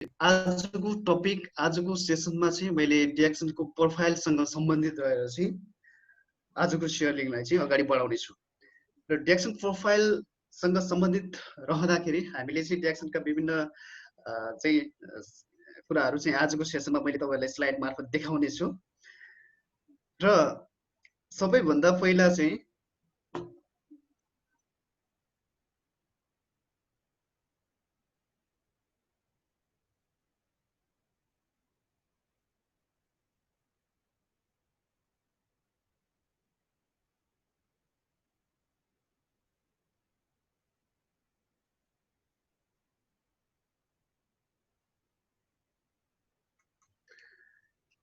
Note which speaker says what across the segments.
Speaker 1: आजको टपिक आजको सेसनमा चाहिँ मैले डिएक्सनको प्रोफाइलसँग सम्बन्धित रहेर चाहिँ आजको सेयरिङलाई चाहिँ अगाडि बढाउने छु र डिएक्सन प्रोफाइलसँग सम्बन्धित रहँदाखेरि हामीले चाहिँ डिएक्सनका विभिन्न चाहिँ कुराहरू चाहिँ आजको सेसनमा मैले तपाईँहरूलाई स्लाइड मार्फत देखाउने छु र सबैभन्दा पहिला चाहिँ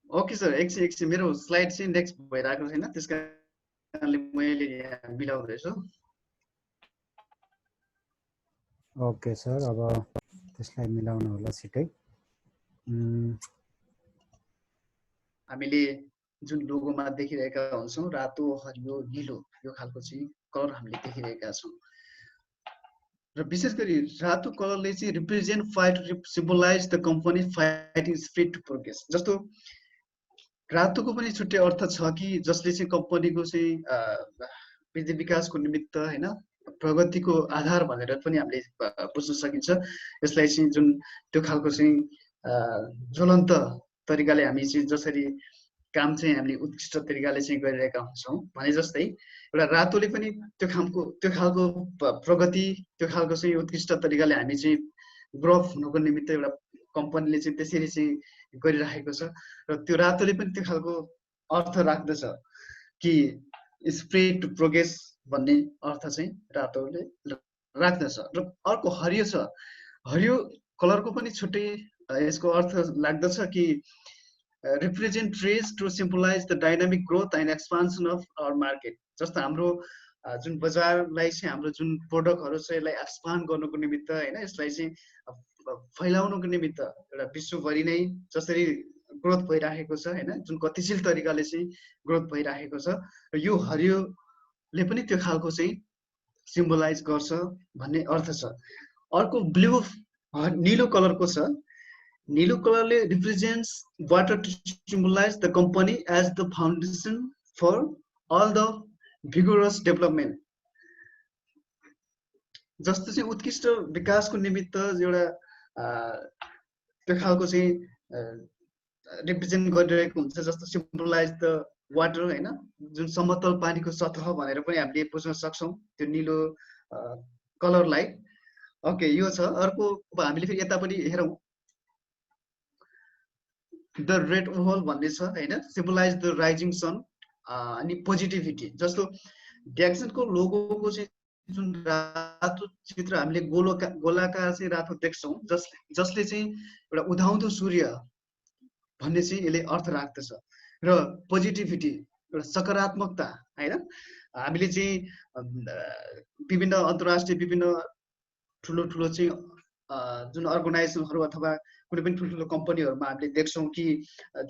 Speaker 1: ओके सर एकछिन मेरो स्लाइड चाहिँ नेक्स्ट भइरहेको छैन त्यस कारणले मैले यहाँ मिलाउँदैछु।
Speaker 2: ओके सर अब त्यसलाई मिलाउनु होला छिटै।
Speaker 1: हामीले जुन लोगोमा देखिरहेका हुन्छौँ रातो हरियो नीलो यो खालको चाहिँ कलर हामीले देखिरहेका छौँ र विशेष गरी रातो कलरले चाहिँ represent fight symbolise the company fighting speed to progress. जस्तो रातोको पनि छुट्टै अर्थ छ कि जसले चाहिँ कम्पनीको चाहिँ वृद्धि विकासको निमित्त होइन प्रगतिको आधार भनेर पनि हामीले बुझ्न सकिन्छ। यसलाई चाहिँ जुन त्यो खालको चाहिँ ज्वलन्त तरिकाले हामी चाहिँ जसरी काम चाहिँ हामीले उत्कृष्ट तरिकाले चाहिँ गरिरहेका हुन्छौँ भने जस्तै एउटा रातोले पनि त्यो खालको प्रगति त्यो खालको चाहिँ उत्कृष्ट तरिकाले हामी चाहिँ ग्रोथ हुनुको निमित्त एउटा कम्पनीले चाहिँ त्यसरी चाहिँ गरिराखेको छ र त्यो रातोले पनि त्यो खालको अर्थ राख्दछ कि स्प्रेड टु प्रोग्रेस भन्ने अर्थ चाहिँ रातोले राख्दछ। र अर्को हरियो छ, हरियो कलरको पनि छुट्टै यसको अर्थ लाग्दछ कि रिप्रेजेन्ट ट्रेज to symbolize the dynamic growth and expansion of our market. जस्तो हाम्रो जुन बजारलाई चाहिँ हाम्रो जुन प्रोडक्टहरू छ यसलाई एक्सपान्ड गर्नुको निमित्त होइन यसलाई चाहिँ फैलाउनुको निमित्त एउटा विश्वभरि नै जसरी ग्रोथ भइराखेको छ होइन जुन गतिशील तरिकाले चाहिँ ग्रोथ भइराखेको छ र यो हरियोले पनि त्यो खालको चाहिँ सिम्बलाइज गर्छ भन्ने अर्थ छ। अर्को ब्लू नीलो कलरको छ, नीलो कलरले represents water to symbolize the company as the foundation for all the vigorous development. जस्तो चाहिँ उत्कृष्ट विकासको निमित्त एउटा त्यो खालको चाहिँ रिप्रेजेन्ट गरिरहेको हुन्छ। जस्तो सिम्बलाइज द वाटर होइन जुन समतल पानीको सतह भनेर पनि हामीले बुझ्न सक्छौँ त्यो नीलो कलरलाई। ओके यो छ। अर्को अब हामीले फेरि यता पनि हेरौँ द रेड ओभल भन्ने छ होइन सिम्बलाइज द राइजिङ सन अनि पोजिटिभिटी। जस्तो डिएक्सनको लोगोको चाहिँ जुन रातो चित्र हामीले गोलाकार चाहिँ रातो देख्छौँ जसले चाहिँ एउटा उदाउँदो सूर्य भन्ने चाहिँ यसले अर्थ राख्दछ र पोजिटिभिटी एउटा सकारात्मकता होइन। हामीले चाहिँ विभिन्न अन्तर्राष्ट्रिय विभिन्न ठुलो चाहिँ जुन अर्गनाइजेसनहरू अथवा कुनै पनि ठुल्ठुलो कम्पनीहरूमा हामीले देख्छौँ कि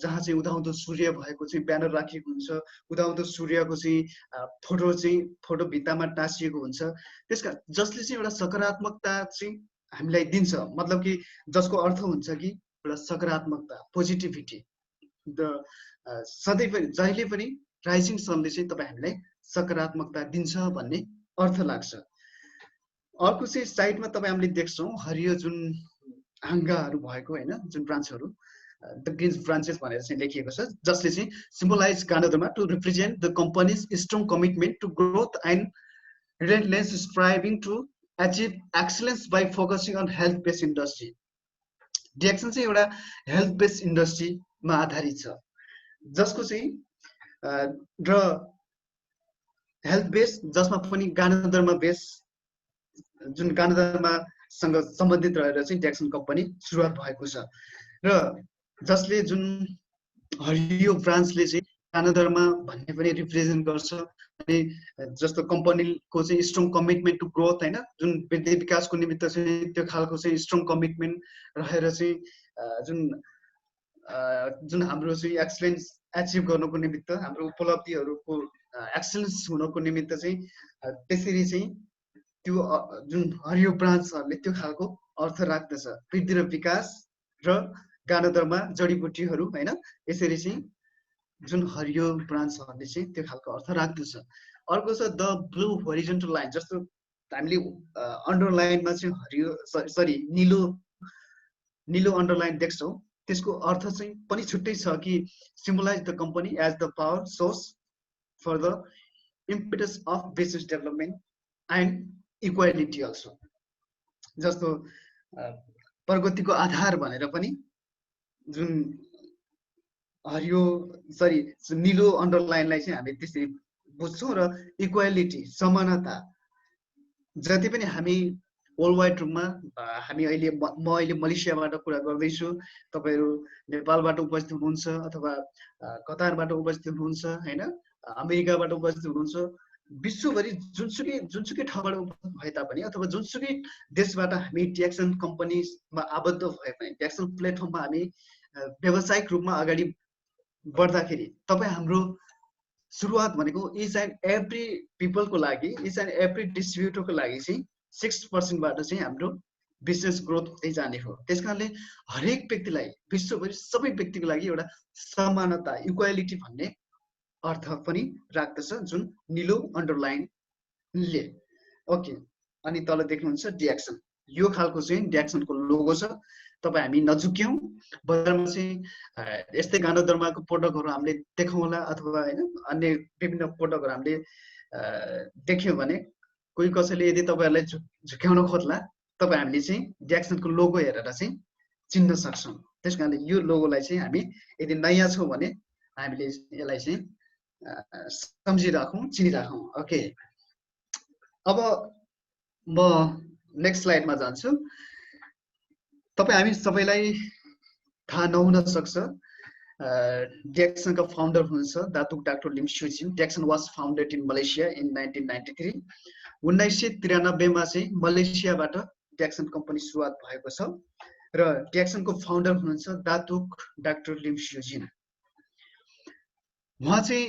Speaker 1: जहाँ चाहिँ उदाउँदो सूर्य भएको चाहिँ ब्यानर राखिएको हुन्छ, उदाउँदो सूर्यको चाहिँ फोटो भित्तामा टाँसिएको हुन्छ। त्यसका जसले चाहिँ एउटा सकारात्मकता चाहिँ हामीलाई दिन्छ, मतलब कि जसको अर्थ हुन्छ कि एउटा सकारात्मकता पोजिटिभिटी। सधैँ पनि जहिले पनि राइजिङ सनले चाहिँ तपाईँ हामीलाई सकारात्मकता दिन्छ भन्ने अर्थ लाग्छ। अर्को चाहिँ साइडमा तपाईँ हामीले देख्छौँ हरियो जुन हाँगाहरू भएको होइन जुन ब्रान्चहरू द ग्रिन ब्रान्चेस भनेर चाहिँ लेखिएको छ जसले चाहिँ symbolize ganoderma to represent the company's strong commitment to growth and relentless striving to achieve excellence by focusing on health based industry. DXN चाहिँ एउटा हेल्थ बेस्ड इन्डस्ट्रीमा आधारित छ जसको चाहिँ र हेल्थ बेस्ड जसमा पनि गानोदरमा बेस जुन गानोदर्मासँग सम्बन्धित रहेर चाहिँ डिएक्सन कम्पनी सुरुवात भएको छ र जसले जुन हरियो ब्रान्चले चाहिँ गानोदर्मा भन्ने पनि रिप्रेजेन्ट गर्छ। अनि जस्तो कम्पनीको चाहिँ स्ट्रङ कमिटमेन्ट टु ग्रोथ होइन जुन वृद्धि विकासको निमित्त चाहिँ त्यो खालको चाहिँ स्ट्रङ कमिटमेन्ट रहेर चाहिँ जुन हाम्रो चाहिँ एक्सलेन्स एचिभ गर्नुको निमित्त हाम्रो उपलब्धिहरूको एक्सलेन्स हुनको निमित्त चाहिँ त्यसरी चाहिँ त्यो जुन हरियो ब्रान्चहरूले त्यो खालको अर्थ राख्दछ। वृद्धि र विकास र गानोदरमा जडीबुटीहरू हैन, यसरी चाहिँ जुन हरियो ब्रान्चहरूले चाहिँ त्यो खालको अर्थ राख्दछ। अर्को छ द ब्लू होरिजोन्टल लाइन, जस्तो हामीले अन्डरलाइनमा चाहिँ हरियो सरी नीलो अन्डरलाइन देख्छौँ, त्यसको अर्थ चाहिँ पनि छुट्टै छ कि symbolise the company as the power source for the impetus of business development and equality also. जस्तो प्रगतिको आधार भनेर पनि जुन हरियो सरी नीलो अन्डरलाइनलाई चाहिँ हामी त्यसरी बुझ्छौँ। र इक्वालिटी समानता, जति पनि हामी वर्ल्ड वाइड रूपमा हामी अहिले म अहिले मलेसियाबाट कुरा गर्दैछु, तपाईँहरू नेपालबाट उपस्थित हुनुहुन्छ अथवा कतारबाट उपस्थित हुनुहुन्छ हैन, अमेरिकाबाट उपस्थित हुनुहुन्छ, विश्वभरि जुनसुकै ठाउँबाट उपस्थित भए तापनि अथवा जुनसुकै देशबाट हामी ट्याक्सन कम्पनीमा आबद्ध भए पनि, ट्याक्सन प्लेटफर्ममा हामी व्यावसायिक रूपमा अगाडि बढ्दाखेरि तपाईँ हाम्रो सुरुवात भनेको इच एन्ड एभ्री पिपलको लागि, इच एन्ड एभ्री डिस्ट्रिब्युटरको लागि चाहिँ 6% चाहिँ हाम्रो बिजनेस ग्रोथ हुँदै जाने हो। त्यस कारणले हरेक व्यक्तिलाई, विश्वभरि सबै व्यक्तिको लागि एउटा समानता इक्वालिटी भन्ने अर्थ पनि राख्दछ जुन नीलो अन्डरलाइनले। ओके, अनि तल देख्नुहुन्छ डिएक्सन, यो खालको चाहिँ डिएक्सनको लोगो छ। तपाईँ हामी नझुक्यौँ, बजारमा चाहिँ यस्तै गानोदर्माको प्रोडक्टहरू हामीले देख्यौँ होला अथवा होइन अन्य विभिन्न प्रोडक्टहरू हामीले देख्यौँ भने कोही कसैले यदि तपाईँहरूलाई झुक्याउन खोज्ला, तपाईँ हामीले चाहिँ डिएक्सनको लोगो हेरेर चाहिँ चिन्न सक्छौँ। त्यस कारणले यो लोगोलाई चाहिँ हामी यदि नयाँ छौँ भने हामीले यसलाई चाहिँ सम्झिराखौँ, चिनिराखौँ। ओके, अब म नेक्स्ट स्लाइडमा जान्छु। तपाईँ हामी सबैलाई थाहा नहुन सक्छ, डिएक्सनका फाउन्डर हुनुहुन्छ Datuk doctor Lim Siow Jin. DXN was founded in Malaysia in 1993। 1993मा चाहिँ मलेसियाबाट डिएक्सन कम्पनी सुरुवात भएको छ र डिएक्सनको फाउन्डर हुनुहुन्छ दातुक डाक्टर लिम स्युजिन। उहाँ चाहिँ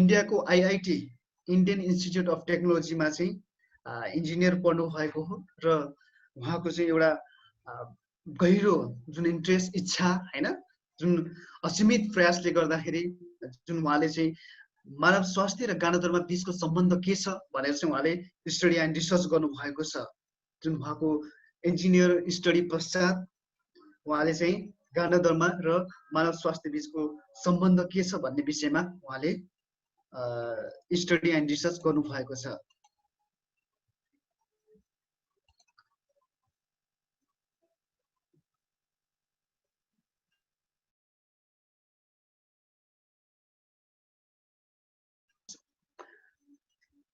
Speaker 1: इन्डियाको आइआइटी इन्डियन इन्स्टिच्युट अफ टेक्नोलोजीमा चाहिँ इन्जिनियर पढ्नु भएको हो र उहाँको चाहिँ एउटा गहिरो जुन इन्ट्रेस्ट, इच्छा हैन, जुन असीमित प्रयासले गर्दाखेरि जुन उहाँले चाहिँ मानव स्वास्थ्य र गानोदर्मा बीचको सम्बन्ध के छ भनेर चाहिँ उहाँले स्टडी एन्ड रिसर्च गर्नुभएको छ। जुन उहाँको इन्जिनियर स्टडी पश्चात उहाँले चाहिँ गानोदर्मा र मानव स्वास्थ्य बीचको सम्बन्ध के छ भन्ने विषयमा उहाँले स्टडी एन्ड रिसर्च गर्नुभएको छ।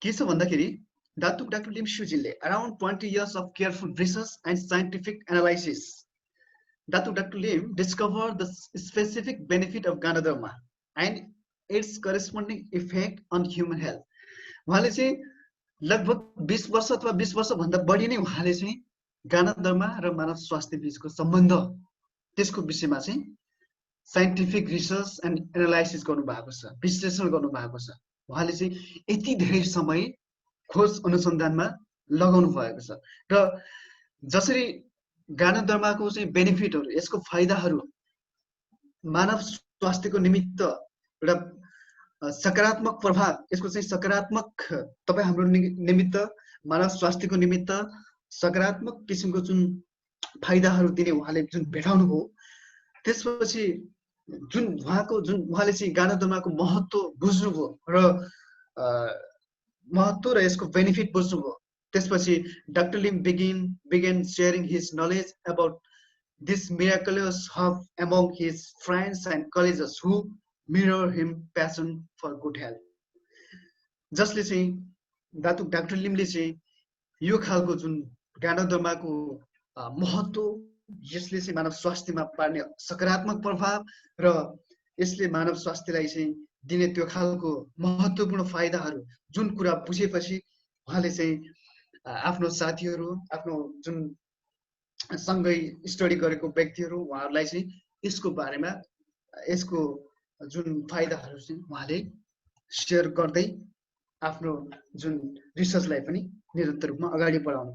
Speaker 1: के छ भन्दाखेरि दातुक डाक्टर लिम स्युजिनले around 20 years of careful research and scientific analysis, Datuk Dr. Lim discovered the specific benefit of Ganoderma and its corresponding effect on human health. उहाँले चाहिँ लगभग 20 वर्ष अथवा 20 वर्षभन्दा बढी नै उहाँले चाहिँ गानोदर्मा र मानव स्वास्थ्य बीचको सम्बन्ध, त्यसको विषयमा चाहिँ साइन्टिफिक रिसर्च एन्ड एनालाइसिस गर्नुभएको छ, विश्लेषण गर्नुभएको छ। उहाँले चाहिँ यति धेरै समय खोज अनुसन्धानमा लगाउनु भएको छ र जसरी गानोदर्माको चाहिँ बेनिफिटहरू, यसको फाइदाहरू मानव स्वास्थ्यको निमित्त एउटा सकारात्मक प्रभाव, यसको चाहिँ सकारात्मक, तपाईँ हाम्रो निमित्त मानव स्वास्थ्यको निमित्त सकारात्मक किसिमको जुन फाइदाहरू दिने उहाँले जुन भेटाउनु हो, त्यसपछि जुन उहाँले चाहिँ गानोदर्माको महत्त्व बुझ्नुभयो र महत्त्व र यसको बेनिफिट बुझ्नुभयो, त्यसपछि doctor Lim began sharing his knowledge about this miraculous herb among his friends and colleagues who mirror him passion for good health. जसले चाहिँ दातुक डाक्टर लिमले चाहिँ यो खालको जुन गानोदर्माको महत्त्व, यसले चाहिँ मानव स्वास्थ्यमा पार्ने सकारात्मक प्रभाव र यसले मानव स्वास्थ्यलाई चाहिँ दिने त्यो खालको महत्त्वपूर्ण फाइदाहरू जुन कुरा बुझेपछि उहाँले चाहिँ आफ्नो साथीहरू, आफ्नो जुन सँगै स्टडी गरेको व्यक्तिहरू, उहाँहरूलाई चाहिँ यसको बारेमा, यसको जुन फाइदाहरू चाहिँ उहाँले सेयर गर्दै आफ्नो जुन रिसर्चलाई पनि निरन्तर रूपमा अगाडि बढाउनु।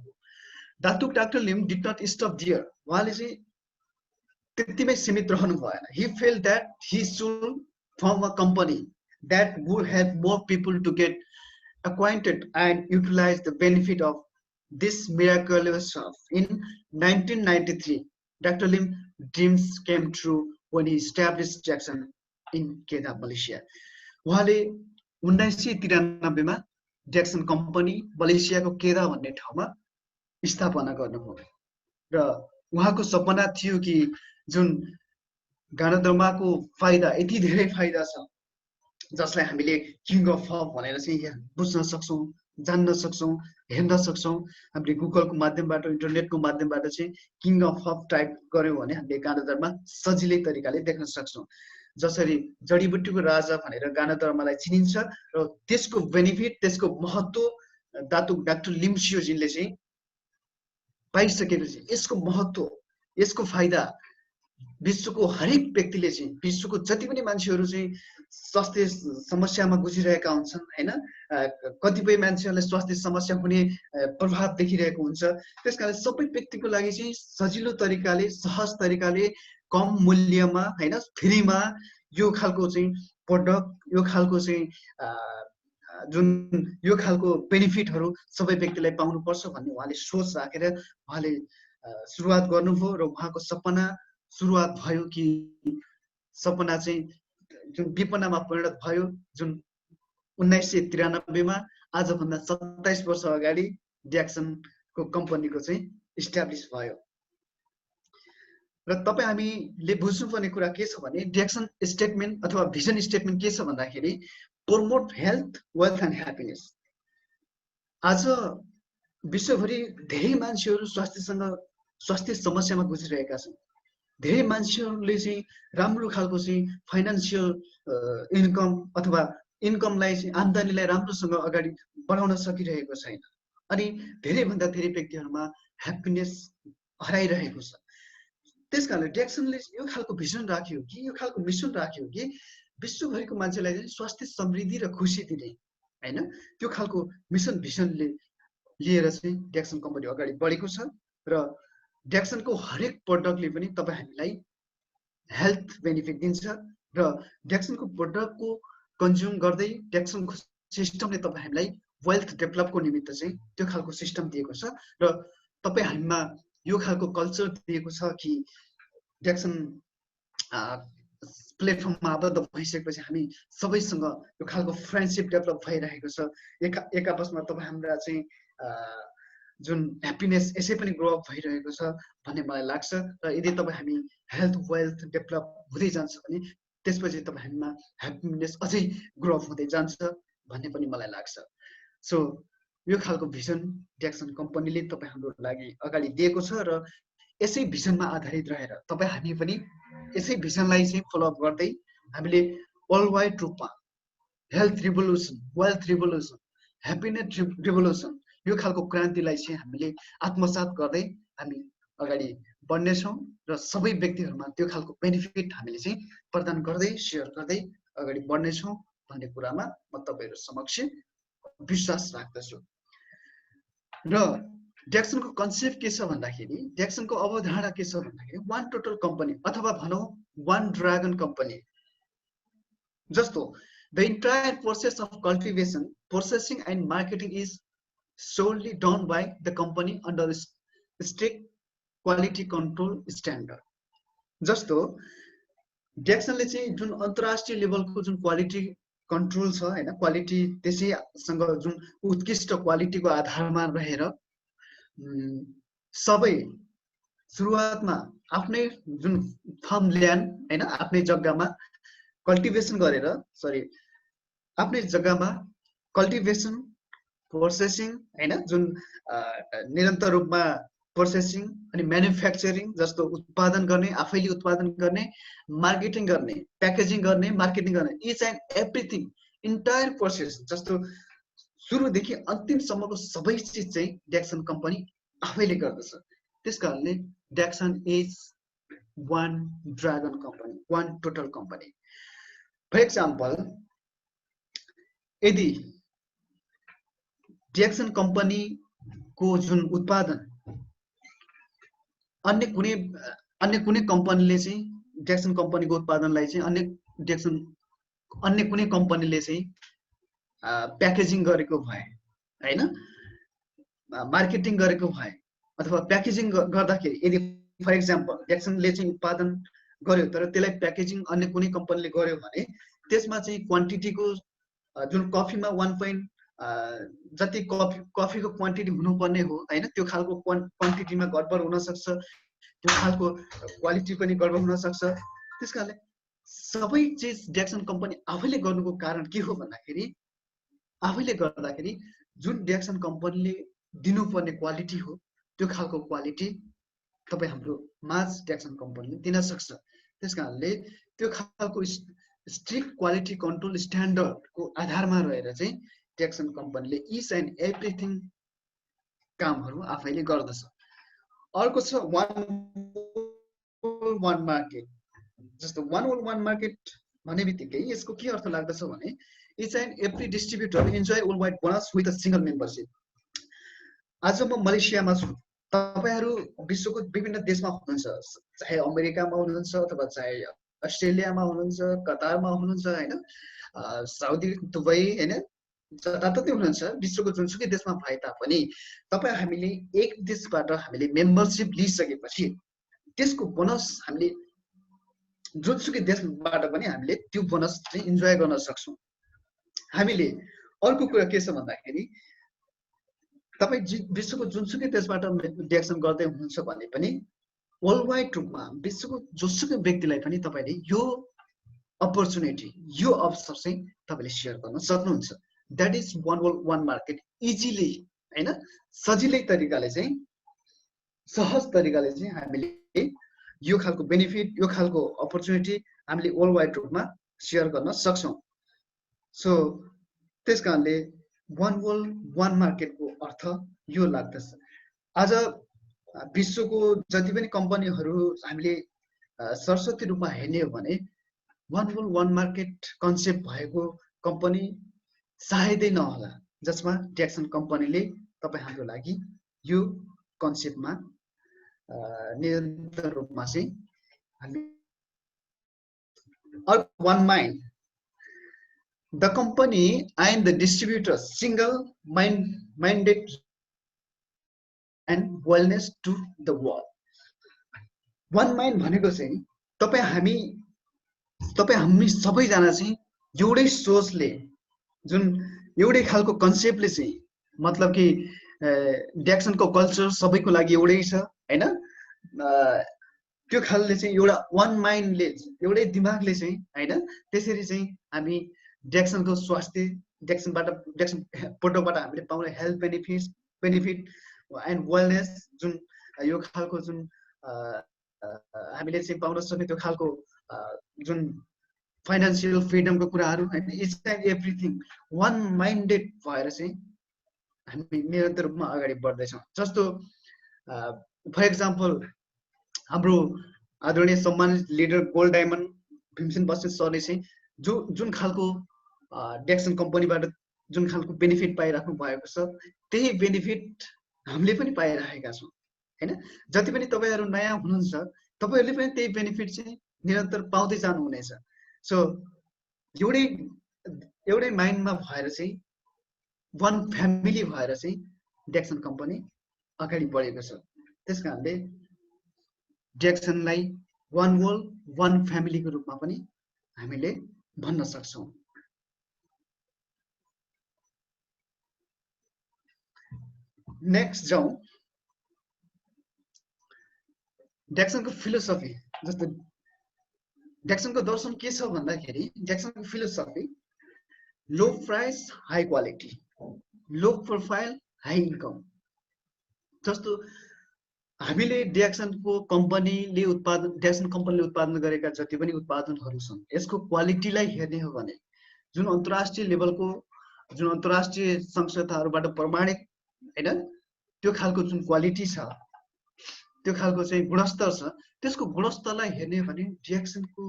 Speaker 1: Datuk doctor Lim did not stop there उहाँले चाहिँ त्यतिमै सीमित रहनु भएन. He felt that he should form a company that would help more people to get acquainted and utilize the benefit of this miraculous stuff. In 1993, Dr. Lim's dreams came true when he established Jackson in Kedah, Malaysia. उहाँले 1993 मा Jackson company मलेसियाको केदा भन्ने ठाउँमा स्थापना गर्नुभयो र उहाँको सपना थियो कि जुन गणतन्त्रको फाइदा यति धेरै फाइदा छ जसलाई हामीले किङ अफ फब भनेर चाहिँ बुझ्न सक्छौँ, जान्न सक्छौँ, हेर्न सक्छौँ. हामीले गुगलको माध्यमबाट, इन्टरनेटको माध्यमबाट चाहिँ किङ अफ फब टाइप गर्यौँ भने हामीले गणतन्त्रमा सजिलै तरिकाले देख्न सक्छौँ. जसरी जडीबुटीको राजा भनेर गणतन्त्रलाई चिनिन्छ र त्यसको बेनिफिट, त्यसको महत्त्व डाक्टर लिम्सियोजीले चाहिँ पाइसकेपछि यसको महत्त्व, यसको फाइदा विश्वको हरेक व्यक्तिले चाहिँ, विश्वको जति पनि मान्छेहरू चाहिँ स्वास्थ्य समस्यामा गुजिरहेका हुन्छन् हैन, कतिपय मान्छेहरूलाई स्वास्थ्य समस्या हुने प्रभाव देखिरहेको हुन्छ. त्यसकारण सबै व्यक्तिको लागि चाहिँ सजिलो तरिकाले, सहज तरिकाले, कम मूल्यमा हैन, फ्रीमा यो खालको चाहिँ प्रोडक्ट, यो खालको चाहिँ जुन यो खालको बेनिफिटहरू सबै व्यक्तिलाई पाउनुपर्छ भन्ने उहाँले सोच राखेर उहाँले सुरुवात गर्नुभयो र उहाँको सपना सुरुवात भयो कि सपना चाहिँ जुन विपन्नमा परिणत भयो. जुन 1993 मा आजभन्दा 27 वर्ष अगाडि ड्याक्सनको कम्पनीको चाहिँ इस्टाब्लिस भयो. र तपाईँ हामीले बुझ्नुपर्ने कुरा के छ भने ड्याक्सन स्टेटमेन्ट अथवा भिजन स्टेटमेन्ट के छ भन्दाखेरि promote health, wealth and happiness. आज विश्वभरि धेरै मान्छेहरू स्वास्थ्य समस्यामा गुजिरहेका छन्. धेरै मान्छेहरूले चाहिँ राम्रो खालको चाहिँ फाइनान्सियल इन्कम अथवा इन्कमलाई चाहिँ आम्दानीलाई राम्रोसँग अगाडि बढाउन सकिरहेको छैन. अनि धेरैभन्दा धेरै व्यक्तिहरूमा ह्याप्पिनेस हराइरहेको छ. त्यसकारणले ड्याक्सनले यो खालको भिजन राख्यो कि, यो खालको मिसन राख्यो कि विश्वभरिको मान्छेलाई चाहिँ स्वास्थ्य, समृद्धि र खुसी दिने हैन, त्यो खालको मिसन भिजनले लिएर चाहिँ ड्याक्सन कम्पनी अगाडि बढेको छ. र ड्याक्सनको हरेक प्रोडक्टले पनि तपाईँ हामीलाई हेल्थ बेनिफिट दिन्छ र ड्याक्सनको प्रोडक्टको कन्ज्युम गर्दै ड्याक्सनको सिस्टमले तपाईँ हामीलाई वेल्थ डेभलपको निमित्त चाहिँ त्यो खालको सिस्टम दिएको छ र तपाईँ हामीमा यो खालको कल्चर दिएको छ कि ड्याक्सन प्लेटफर्ममा आबद्ध भइसकेपछि हामी सबैसँग यो खालको फ्रेन्डसिप डेभलप भइरहेको छ. एक आपसमा तपाईँ हाम्रा चाहिँ जुन ह्याप्पिनेस यसै पनि ग्रो अप भइरहेको छ भन्ने मलाई लाग्छ. र यदि तपाईँ हामी हेल्थ, वेल्थ डेभलप हुँदै जान्छ भने त्यसपछि तपाईँ हामीमा ह्याप्पिनेस अझै ग्रो अप हुँदै जान्छ भन्ने पनि मलाई लाग्छ. सो यो खालको भिजन ड्याक्सन कम्पनीले तपाईँ हाम्रो लागि अगाडि दिएको छ र यसै भिजनमा आधारित रहेर तपाईँ हामी पनि यसै भिजनलाई चाहिँ फलोअप गर्दै हामीले वर्ल्ड वाइड रूपमा health revolution, wealth revolution, happiness revolution यो खालको क्रान्तिलाई चाहिँ हामीले आत्मसात गर्दै हामी अगाडि बढ्नेछौँ र सबै व्यक्तिहरूमा त्यो खालको बेनिफिट हामीले चाहिँ प्रदान गर्दै, सेयर गर्दै अगाडि बढ्नेछौँ भन्ने कुरामा म तपाईँहरू समक्ष विश्वास राख्दछु. र ड्याक्सनको कन्सेप्ट के छ भन्दाखेरि, ड्याक्सनको अवधारणा के छ भन्दाखेरि वान टोटल कम्पनी अथवा भनौँ वान ड्रागन कम्पनी. जस्तो the entire process of cultivation, processing and marketing is solely done by the company under strict quality control standard. जस्तो ड्याक्सनले चाहिँ जुन अन्तर्राष्ट्रिय लेभलको जुन क्वालिटी कन्ट्रोल छ हैन, क्वालिटी त्यसैसँग जुन उत्कृष्ट क्वालिटीको आधारमा रहेर सबै सुरुवातमा आफ्नै जुन फार्म ल्यान्ड हैन, आफ्नै जग्गामा कल्टिभेसन गरेर आफ्नै जग्गामा कल्टिभेसन, प्रोसेसिङ हैन, जुन निरन्तर रूपमा प्रोसेसिङ अनि म्यानुफ्याक्चरिङ जस्तो उत्पादन गर्ने, आफैले उत्पादन गर्ने, मार्केटिङ गर्ने, प्याकेजिङ गर्ने, मार्केटिङ गर्ने, each and everything entire process जस्तो सुरुदेखि अन्तिमसम्मको सबै चिज चाहिँ ड्याक्सन कम्पनी आफैले गर्दछ. त्यसकारणले DXN is one dragon company, one total company. For example, यदि ड्याक्सन कम्पनीको जुन उत्पादन अन्य कुनै कम्पनीले चाहिँ डेक्सन कम्पनीको उत्पादनलाई चाहिँ अन्य कुनै कम्पनीले चाहिँ प्याकेजिङ गरेको भए हैन, मार्केटिङ गरेको भए अथवा प्याकेजिङ गर्दाखेरि यदि फर एक्जाम्पल डेक्सनले चाहिँ उत्पादन गर्यो तर त्यसलाई प्याकेजिङ अन्य कुनै कम्पनीले गर्यो भने त्यसमा चाहिँ क्वान्टिटीको जुन कफीमा 1 जति कफीको क्वान्टिटी हुनुपर्ने हो हैन, त्यो खालको क्वान्टिटीमा गडबड हुन सक्छ, त्यो खालको क्वालिटी पनि गडबड हुन सक्छ। त्यसकारणले सबै चिज डेक्सन कम्पनी आफैले गर्नुको कारण के हो भन्दाखेरि आफैले गर्दाखेरि जुन डेक्सन कम्पनीले दिनुपर्ने क्वालिटी हो त्यो खालको क्वालिटी तपाईँ हाम्रो माझ डेक्सन कम्पनीले दिन सक्छ। त्यसकारणले त्यो खालको स्ट्रिक्ट क्वालिटी कन्ट्रोल स्ट्यान्डर्डको आधारमा रहेर चाहिँ डेक्सन कम्पनीले इच एन्ड एभ्रिथिङ कामहरू आफैले गर्दछ। अर्को छ वान मार्केट। जस्तो वान मार्केट भन्ने बित्तिकै यसको के अर्थ लाग्दछ भने each and every distributor enjoy world wide bonus with a single membership. आज म मलेसियामा छु, तपाईहरु विश्वको विभिन्न देशमा हुनुहुन्छ, चाहे अमेरिकामा हुनुहुन्छ अथवा चाहे अस्ट्रेलियामा हुनुहुन्छ, कतारमा हुनुहुन्छ हैन, साउदी दुबई हैन, जताततै हुनुहुन्छ, विश्वको जुनसुकै देशमा भए तापनि तपाईँ हामीले एक देशबाट हामीले मेम्बरसिप लिइसकेपछि त्यसको बोनस हामीले जुनसुकै देशबाट पनि हामीले त्यो बोनस चाहिँ इन्जोय गर्न सक्छौं। हामीले अर्को कुरा के छ भन्दाखेरि तपाईँ विश्वको जुनसुकै देशबाट डेक्सन गर्दै हुनुहुन्छ भने पनि वर्ल्ड वाइड रूपमा विश्वको जोसुकै व्यक्तिलाई पनि तपाईले यो अपर्चुनिटी, यो अवसर चाहिँ तपाईले शेयर गर्न सक्नुहुन्छ। That is one market. Easily हैन, सजिलै तरिकाले चाहिँ, सहज तरिकाले चाहिँ हामीले यो खालको बेनिफिट, यो खालको अपर्चुनिटी हामीले वर्ल्ड वाइड रूपमा शेयर गर्न सक्छौं। सो त्यसकारणले वान वर्ल्ड वान मार्केटको अर्थ यो लाग्दछ। आज विश्वको जति पनि कम्पनीहरू हामीले सरस्वती रूपमा हेर्ने हो भने one world one market concept भएको कम्पनी सायदै नहोला, जसमा डेक्सन कम्पनीले तपाईँ हाम्रो लागि यो कन्सेप्टमा निरन्तर रूपमा चाहिँ one mind the company and the distributor single minded and wellness to the world. One mind भनेको चाहिँ तपाईँ हामी सबैजना चाहिँ एउटै सोचले, जुन एउटै खालको कन्सेप्टले चाहिँ, मतलब कि डेक्सनको कल्चर सबैको लागि एउटै छ हैन, त्यो खालले चाहिँ एउटा वान माइन्डले, एउटै दिमागले चाहिँ हैन, त्यसरी चाहिँ हामी डेक्सनको स्वास्थ्य, डेक्सन पोर्टलबाट हामीले पाउने हेल्थ बेनिफिट एन्ड वेलनेस, जुन यो खालको जुन हामीले चाहिँ पाउन सक्ने त्यो खालको जुन फाइनान्शियल फ्रिडमको कुराहरू हैन, each and everything one minded भएर चाहिँ हामी निरन्तर रूपमा अगाडि बढ्दैछौँ। जस्तो फर एक्जाम्पल हाम्रो आदरणीय सम्मानित leader gold diamond Bhimsen Basnet सरले चाहिँ जुन खालको डेक्सन कम्पनीबाट जुन खालको बेनिफिट पाइराख्नु भएको छ, त्यही बेनिफिट हामीले पनि पाइरहेका छौँ हैन। जति पनि तपाईहरु नयाँ हुनुहुन्छ, तपाईहरुले पनि त्यही बेनिफिट चाहिँ निरन्तर पाउँदै जानुहुनेछ। सो एउटै माइन्डमा भएर चाहिँ, वान फ्यामिली भएर चाहिँ डेक्सन कम्पनी अगाडि बढेको छ। त्यसकारणले डेक्सनलाई वान वर्ल्ड वान फ्यामिलीको रूपमा पनि हामीले भन्न सक्छौं। नेक्स्ट जाउँ, डेक्सनको फिलोसफी। जस्तो डेक्सनको दर्शन के छ भन्दाखेरि डेक्सनको philosophy low price high quality, low profile high income. जस्तो हामीले डेक्सन कम्पनीले उत्पादन गरेका जति पनि उत्पादनहरू छन्, यसको क्वालिटीलाई हेर्ने हो भने जुन अन्तर्राष्ट्रिय लेभलको, जुन अन्तर्राष्ट्रिय संस्थाहरूबाट प्रमाणित हैन, त्यो खालको जुन क्वालिटी छ, त्यो खालको चाहिँ गुणस्तर छ, त्यसको गुणस्तरलाई हेर्ने हो भने डेक्सनको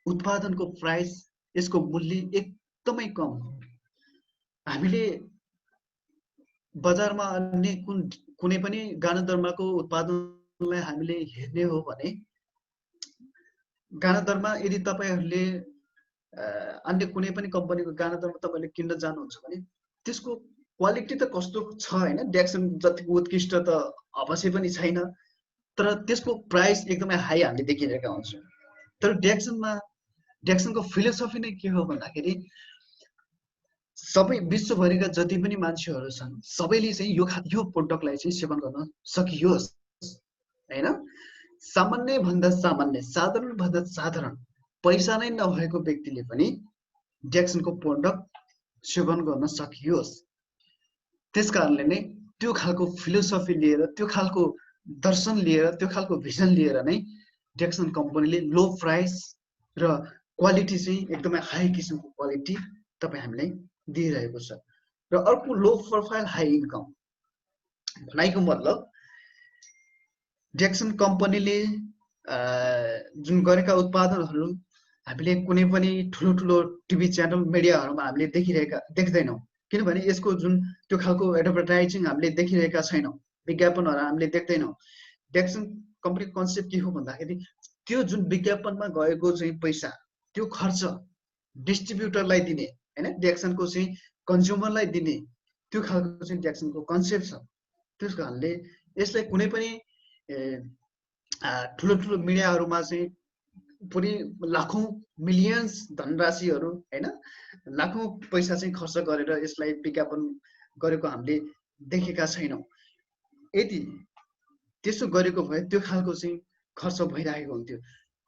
Speaker 1: उत्पादनको प्राइस, यसको मूल्य एकदमै कम हो। हामीले बजारमा अन्य कुनै पनि गाना दर्माको उत्पादन कम्पनीलाई हामीले हेर्ने हो भने गाना दरमा यदि तपाईहरुले अन्य कुनै पनि कम्पनीको गाना दरमा तपाईले किन्न जानुहुन्छ भने त्यसको क्वालिटी त कस्तो छ हैन, डेक्सन जतिको उत्कृष्ट त अवश्य पनि छैन, तर त्यसको प्राइस एकदमै हाई हामीले देखिरहेका हुन्छौँ। तर डेक्सनको फिलोसफी नै के हो भन्दाखेरि सबै विश्वभरिका जति पनि मान्छेहरू छन् सबैले चाहिँ यो प्रोडक्टलाई चाहिँ सेवन गर्न सकियोस् हैन। सामान्य भन्दा सामान्य, साधारण भन्दा साधारण पैसा नै नभएको व्यक्तिले पनि डेक्सनको प्रोडक्ट सेवन गर्न सकियोस्। त्यसकारणले नै त्यो खालको फिलोसफी लिएर, त्यो खालको दर्शन लिएर, त्यो खालको भिजन लिएर नै डेक्सन कम्पनीले लो प्राइस र क्वालिटी चाहिँ एकदमै हाई किसिमको क्वालिटी तपाईँ हामीलाई दिइरहेको छ। र अर्को लो प्रोफाइल हाई इन्कम भनाइको मतलब डेक्सन कम्पनीले जुन गरेका उत्पादनहरू हामीले कुनै पनि ठुलो टिभी च्यानल मिडियाहरूमा हामीले देख्दैनौँ, किनभने यसको जुन त्यो खालको एडभर्टाइजिङ हामीले देखिरहेका छैनौँ, विज्ञापनहरू हामीले देख्दैनौँ। डेक्सन कम्पनीको कन्सेप्ट के हो भन्दाखेरि त्यो जुन विज्ञापनमा गएको चाहिँ पैसा, त्यो खर्च डिस्ट्रिब्युटरलाई दिने हैन, डेक्सनको चाहिँ कन्ज्युमरलाई दिने, त्यो खालको चाहिँ डेक्सनको कन्सेप्ट छ। त्यस कारणले यसलाई कुनै पनि ठुलो मिडियाहरूमा चाहिँ पुरै लाखौं मिलियन्स धनराशिहरू हैन, लाखौं पैसा चाहिँ खर्च गरेर यसलाई विज्ञापन गरेको हामीले देखेका छैनौँ। यदि त्यसो गरेको भए त्यो खालको चाहिँ खर्च भइरहेको हुन्थ्यो।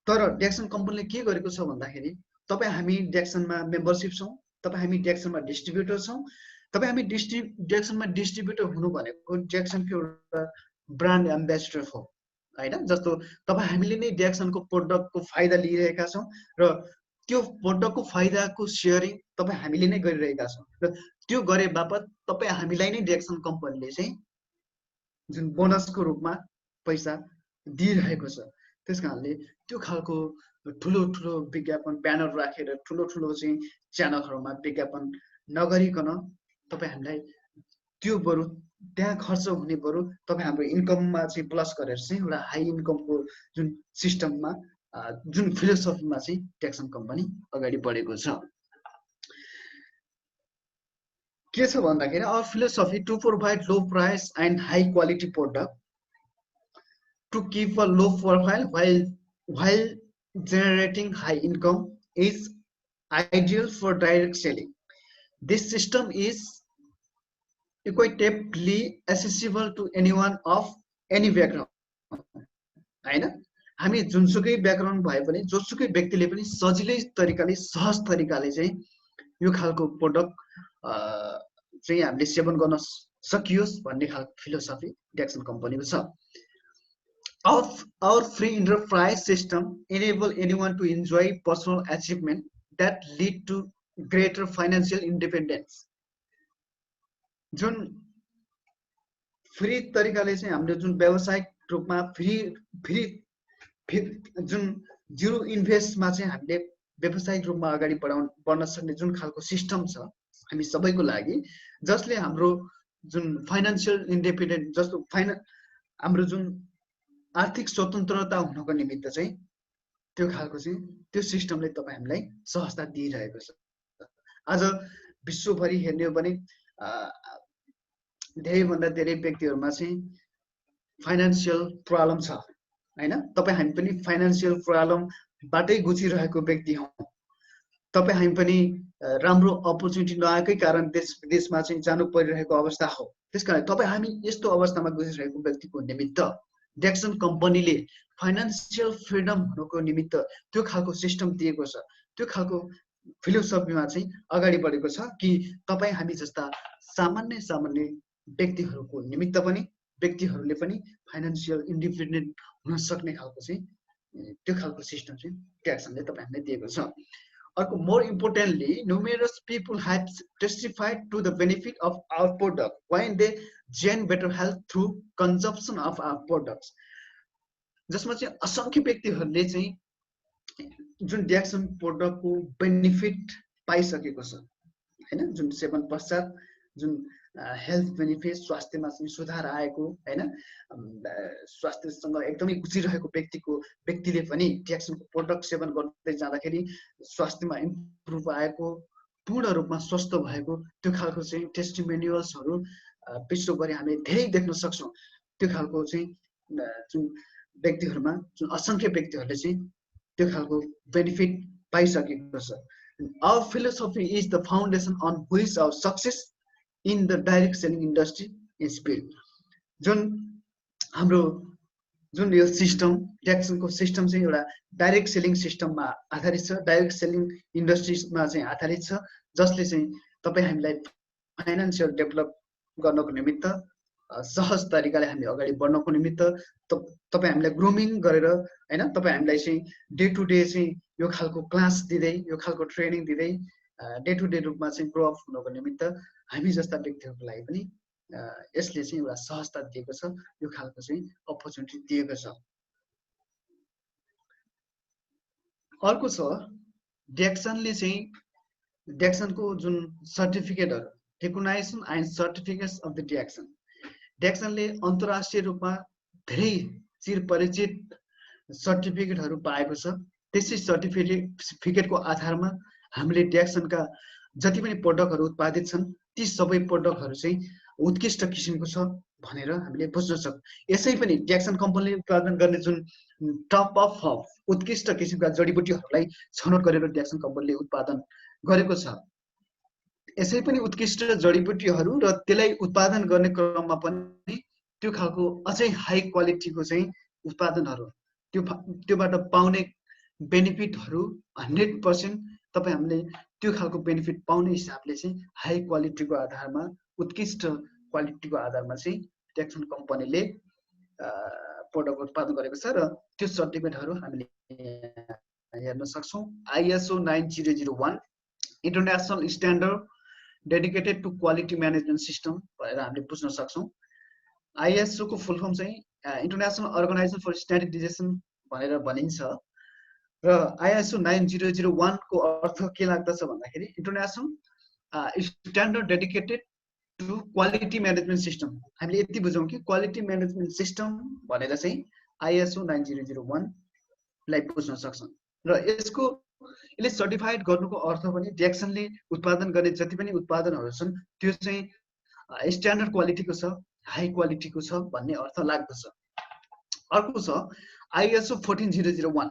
Speaker 1: तर डेक्सन कम्पनीले के गरेको छ भन्दाखेरि तपाईँ हामी डेक्सनमा मेम्बरसिप छौँ, तपाईँ हामी डेक्सनमा डिस्ट्रिब्युटर छौँ, तपाईँ हामी डेक्सनमा डिस्ट्रिब्युटर हुनु भनेको डेक्सनको एउटा ब्रान्ड एम्बेसडर हो हैन। जस्तो तपाईँ हामीले नै डेक्सनको प्रोडक्टको फाइदा लिइरहेका छौँ र त्यो प्रोडक्टको फाइदाको सेयरिङ तपाईँ हामीले नै गरिरहेका छौँ र त्यो गरे बापत तपाईँ हामीलाई नै डेक्सन कम्पनीले चाहिँ जुन बोनसको रूपमा पैसा दिइरहेको छ। त्यसकारणले त्यो खालको ठुलो विज्ञापन ब्यानर राखेर ठुलो चाहिँ च्यानलहरूमा विज्ञापन नगरिकन तपाईँ हामीलाई त्यो बरु त्यहाँ खर्च हुने बरु तपाईँ हाम्रो इन्कममा चाहिँ प्लस गरेर चाहिँ एउटा हाई इन्कमको जुन सिस्टममा जुन फिलोसफीमा चाहिँ डेक्सन कम्पनी अगाडि बढेको छ। के छ भन्दाखेरि our philosophy to provide low price and high quality product to keep a low profile while generating high income is ideal for direct selling. This system is equitably accessible to anyone of any background हैन। हामी जुनसुकै background भए पनि जोसुकै व्यक्तिले पनि सजिलै तरिकाले सहज तरिकाले चाहिँ यो खालको प्रोडक्ट चाहिँ हामीले सेवन गर्न सकियोस् भन्ने खालको फिलोसफी डेक्सन कम्पनीको छ। Our free enterprise system enable anyone to enjoy personal achievement that lead to greater financial independence. जुन फ्री तरिकाले चाहिँ हामीले जुन व्यावसायिक रूपमा फ्री जुन जिरो इन्भेस्टमा चाहिँ हामीले व्यावसायिक रूपमा अगाडि बढ्न सक्ने जुन खालको सिस्टम छ हामी सबैको लागि, जसले हाम्रो जुन फाइनान्शियल इन्डिपेन्डेन्ट जस्तो हाम्रो जुन आर्थिक स्वतन्त्रता हुनको निमित्त चाहिँ त्यो खालको चाहिँ त्यो सिस्टमले तपाईँ हामीलाई सहजता दिइरहेको छ। आज विश्वभरि हेर्ने हो भने धेरैभन्दा धेरै व्यक्तिहरूमा चाहिँ फाइनान्शियल प्रब्लम छ हैन। तपाईँ हामी पनि फाइनान्शियल प्रब्लमबाटै गुजिरहेको व्यक्ति हौँ। तपाईँ हामी पनि राम्रो अपर्च्युनिटी नआएकै कारण देश विदेशमा चाहिँ जानु परिरहेको अवस्था हो। त्यसकारण तपाईँ हामी यस्तो अवस्थामा गुजिरहेको व्यक्तिको निमित्त डेक्सन कम्पनीले फाइनान्शियल फ्रिडम हुनुको निमित्त त्यो खालको सिस्टम दिएको छ। त्यो खालको फिलोसफीमा चाहिँ अगाडि बढेको छ कि तपाईँ हामी जस्ता सामान्य व्यक्तिहरूको निमित्त पनि व्यक्तिहरूले पनि फाइनान्शियल इन्डिपेन्डेन्ट हुन सक्ने खालको चाहिँ त्यो खालको सिस्टम चाहिँ डेक्सनले तपाईँ हामीलाई दिएको छ। अर्को more importantly numerous people have testified to the benefit of our product when they gain better health through consumption of our products. जसमा चाहिँ असंख्य व्यक्तिहरूले चाहिँ जुन डेक्सन प्रोडक्टको बेनिफिट पाइसकेको छ हैन। जुन सेवन पश्चात जुन हेल्थ बेनिफिट, स्वास्थ्यमा चाहिँ सुधार आएको हैन, स्वास्थ्यसँग एकदमै गुजिरहेको व्यक्तिले पनि ट्याक्सनको प्रोडक्ट सेवन गर्दै जाँदाखेरि स्वास्थ्यमा इम्प्रुभ आएको, पूर्ण रूपमा स्वस्थ भएको त्यो खालको चाहिँ टेस्टिमोनियल्सहरू विश्वभरि हामीले धेरै देख्न सक्छौँ। त्यो खालको चाहिँ जुन व्यक्तिहरूमा, जुन असङ्ख्य व्यक्तिहरूले चाहिँ त्यो खालको बेनिफिट पाइसकेको छ। Our philosophy is the foundation on which our success in the direct selling industry is built. जुन हाम्रो जुन यो सिस्टम, ट्याक्सनको सिस्टम चाहिँ एउटा डाइरेक्ट सेलिङ सिस्टममा आधारित छ, डाइरेक्ट सेलिङ इन्डस्ट्रीमा चाहिँ आधारित छ, जसले चाहिँ तपाईँ हामीलाई फाइनेन्सियल डेभलप गर्नको निमित्त सहज तरिकाले हामी अगाडि बढ्नको निमित्त तपाईँ हामीलाई ग्रुमिङ गरेर हैन, तपाईँ हामीलाई चाहिँ डे टु डे चाहिँ यो खालको क्लास दिँदै, यो खालको ट्रेनिङ दिँदै डे टु डे रूपमा चाहिँ ग्रो अप हुनको निमित्त हामी जस्ता व्यक्तिहरूको लागि पनि यसले चाहिँ एउटा सहजता दिएको छ, यो खालको चाहिँ अपर्च्युनिटी दिएको छ। अर्को छ ड्याक्सनले चाहिँ ड्याक्सनको जुन सर्टिफिकेटहरू, रिकग्नाइजेसन एन्ड सर्टिफिकेट्स अफ द ड्याक्सन, ड्याक्सनले अन्तर्राष्ट्रिय रूपमा धेरै चिरपरिचित सर्टिफिकेटहरू पाएको छ। त्यसै सर्टिफिकेटको आधारमा हामीले ड्याक्सनका जति पनि प्रोडक्टहरू उत्पादित छन् ती सबै प्रोडक्टहरू चाहिँ उत्कृष्ट किसिमको छ भनेर हामीले बुझ्न सक्छौँ। यसै पनि ड्याक्सन कम्पनीले उत्पादन गर्ने जुन टप अफ उत्कृष्ट किसिमका जडीबुटीहरूलाई छनौट गरेर ड्याक्सन कम्पनीले उत्पादन गरेको छ। यसै पनि उत्कृष्ट जडीबुटीहरू र त्यसलाई उत्पादन गर्ने क्रममा पनि त्यो खालको अझै हाई क्वालिटीको चाहिँ उत्पादनहरू, त्योबाट पाउने बेनिफिटहरू 100% तपाईँ हामीले त्यो खालको बेनिफिट पाउने हिसाबले चाहिँ हाई क्वालिटीको आधारमा, उत्कृष्ट क्वालिटीको आधारमा चाहिँ ड्याक्सन कम्पनीले प्रोडक्ट उत्पादन गरेको छ र त्यो सर्टिफिकेटहरू हामीले हेर्न सक्छौँ। ISO 9001 international standard dedicated to quality management system भनेर हामीले बुझ्न सक्छौँ। ISO को फुल फर्म चाहिँ इन्टरनेसनल अर्गनाइजेसन फर स्ट्यान्डर्डाइजेसन भनेर भनिन्छ र ISO 9001 को अर्थ के लाग्दछ भन्दाखेरि international standard dedicated to quality management system. हामीले यति बुझौँ कि क्वालिटी म्यानेजमेन्ट सिस्टम भनेर चाहिँ ISO 9001 लाई बुझ्न सक्छौँ र यसले सर्टिफाइड गर्नुको अर्थ पनि ड्याक्सनले उत्पादन गर्ने जति पनि उत्पादनहरू छन् त्यो चाहिँ स्ट्यान्डर्ड क्वालिटीको छ, हाई क्वालिटीको छ भन्ने अर्थ लाग्दछ। अर्को छ ISO 14001।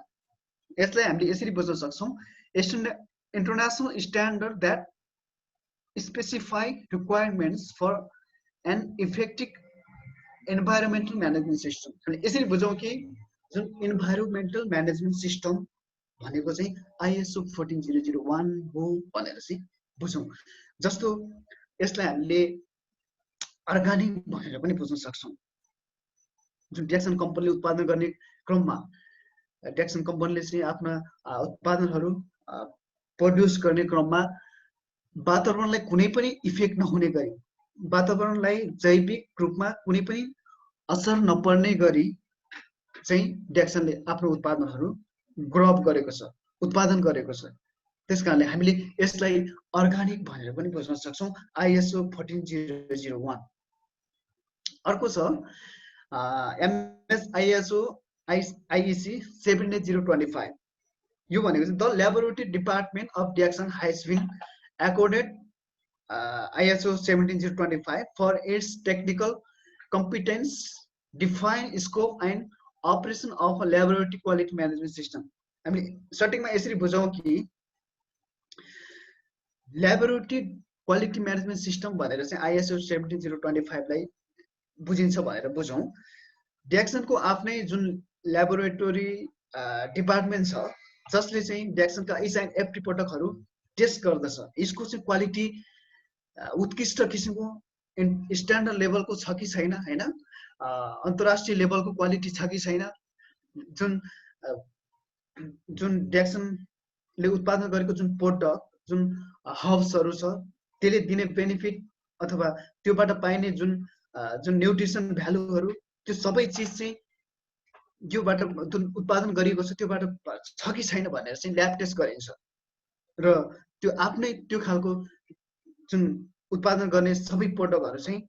Speaker 1: यसलाई हामीले यसरी बुझ्न सक्छौँ, international standard that specify requirements for an effective environmental management system. हामीले यसरी बुझौँ कि जुन इन्भाइरोमेन्टल म्यानेजमेन्ट सिस्टम भनेको चाहिँ ISO 14001 हो भनेर चाहिँ बुझौँ। जस्तो यसलाई हामीले अर्गानिक भनेर पनि बुझ्न सक्छौँ। जुन ड्याक्सन कम्पनीले उत्पादन गर्ने क्रममा ड्याक्सन कम्पनीले चाहिँ आफ्ना उत्पादनहरू प्रड्युस गर्ने क्रममा वातावरणलाई कुनै पनि इफेक्ट नहुने गरी, वातावरणलाई जैविक रूपमा कुनै पनि असर नपर्ने गरी चाहिँ ड्याक्सनले आफ्नो उत्पादनहरू ग्रो अप गरेको छ, उत्पादन गरेको छ। त्यसकारणले हामीले यसलाई अर्गानिक भनेर पनि बुझ्न सक्छौँ ISO 14001। अर्को छ ISO IEC 17025। यो भनेको चाहिँ the laboratory department of DXN has been accorded ISO 17025 for its technical competence, defined scope and operation of a laboratory quality management system। हामी सर्टिङमा यसरी बुझौँ कि ल्याबोरेटरी क्वालिटी म्यानेजमेन्ट सिस्टम भनेर चाहिँ ISO 17025 लाई बुझिन्छ भनेर बुझौँ। ड्याक्सनको आफ्नै जुन ल्याबोरेटरी डिपार्टमेन्ट छ जसले चाहिँ ड्याक्सनका इच एन्ड एभ्री प्रोडक्टहरू टेस्ट गर्दछ। यसको चाहिँ क्वालिटी उत्कृष्ट किसिमको स्ट्यान्डर्ड लेभलको छ कि छैन, हैन, अन्तर्राष्ट्रिय लेभलको क्वालिटी छ कि छैन, जुन ड्याक्सनले उत्पादन गरेको जुन प्रोडक्ट, जुन हर्ब्सहरू छ त्यसले दिने बेनिफिट अथवा त्योबाट पाइने जुन न्युट्रिसन भ्यालुहरू, त्यो सबै चिज चाहिँ योबाट जुन उत्पादन गरिएको छ त्योबाट छ कि छैन भनेर चाहिँ ल्याब टेस्ट गरिन्छ र त्यो आफ्नै त्यो खालको जुन उत्पादन गर्ने सबै प्रोडक्टहरू चाहिँ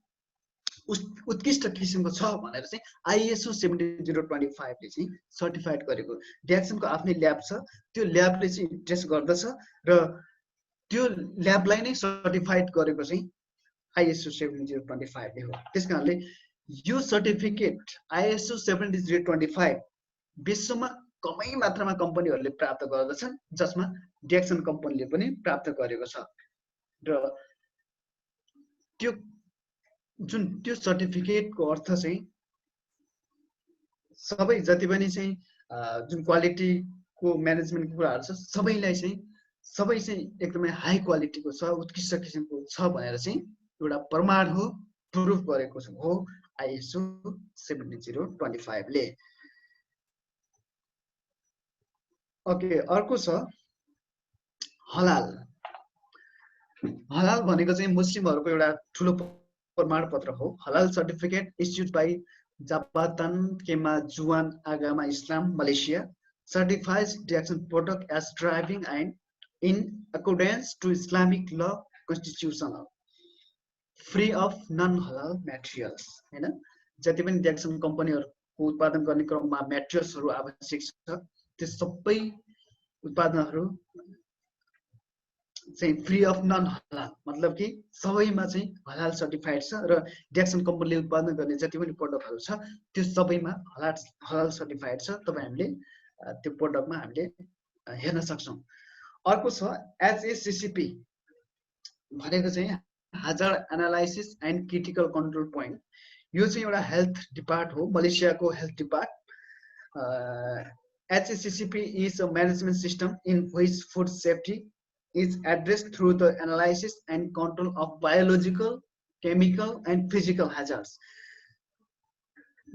Speaker 1: उत्कृष्ट किसिमको छ भनेर चाहिँ ISO 17025 ले चाहिँ सर्टिफाइड गरेको। डिएक्सनको आफ्नै ल्याब छ, त्यो ल्याबले चाहिँ टेस्ट गर्दछ र त्यो ल्याबलाई नै सर्टिफाइड गरेको चाहिँ ISO 17025 ले हो। त्यसकारणले यो सर्टिफिकेट ISO 17025 विश्वमा कमै मात्रामा कम्पनीहरूले प्राप्त गर्दछन्, जसमा डिएक्सन कम्पनीले पनि प्राप्त गरेको छ। र त्यो जुन त्यो सर्टिफिकेटको अर्थ चाहिँ सबै जति पनि चाहिँ जुन क्वालिटीको म्यानेजमेन्टको कुराहरू छ सबै चाहिँ एकदमै हाई क्वालिटीको छ, उत्कृष्ट किसिमको छ भनेर चाहिँ एउटा प्रमाण हो, प्रुफ गरेको हो ISO 17025 ले। ओके, अर्को छ हलाल। हलाल भनेको चाहिँ मुस्लिमहरूको एउटा ठुलो प्रमाण पत्र हो। हलाल certificate issued by Jabatan Kemajuan Agama Islam Malaysia certifies DXN product as driving and in accordance to Islamic law constitutional free of non halal materials. हैन, जति पनि डिएक्सन कम्पनीहरूको उत्पादन गर्ने क्रममा मेटेरियल्सहरू आवश्यक छ त्यो सबै उत्पादनहरू चाहिँ फ्री अफ नन हलाल, मतलब कि सबैमा चाहिँ हलाल सर्टिफाइड छ र डिएक्सन कम्पनीले उत्पादन गर्ने जति पनि प्रोडक्टहरू छ त्यो सबैमा हलाल सर्टिफाइड छ। तपाईँ हामीले त्यो प्रोडक्टमा हामीले हेर्न सक्छौँ। अर्को छ HACCP भनेको चाहिँ hazard analysis and critical control point. यो चाहिँ एउटा हेल्थ डिपार्ट हो, मलेसियाको health depart. HACCP is a management system in which food safety is addressed through the analysis and control of biological, chemical and physical hazards।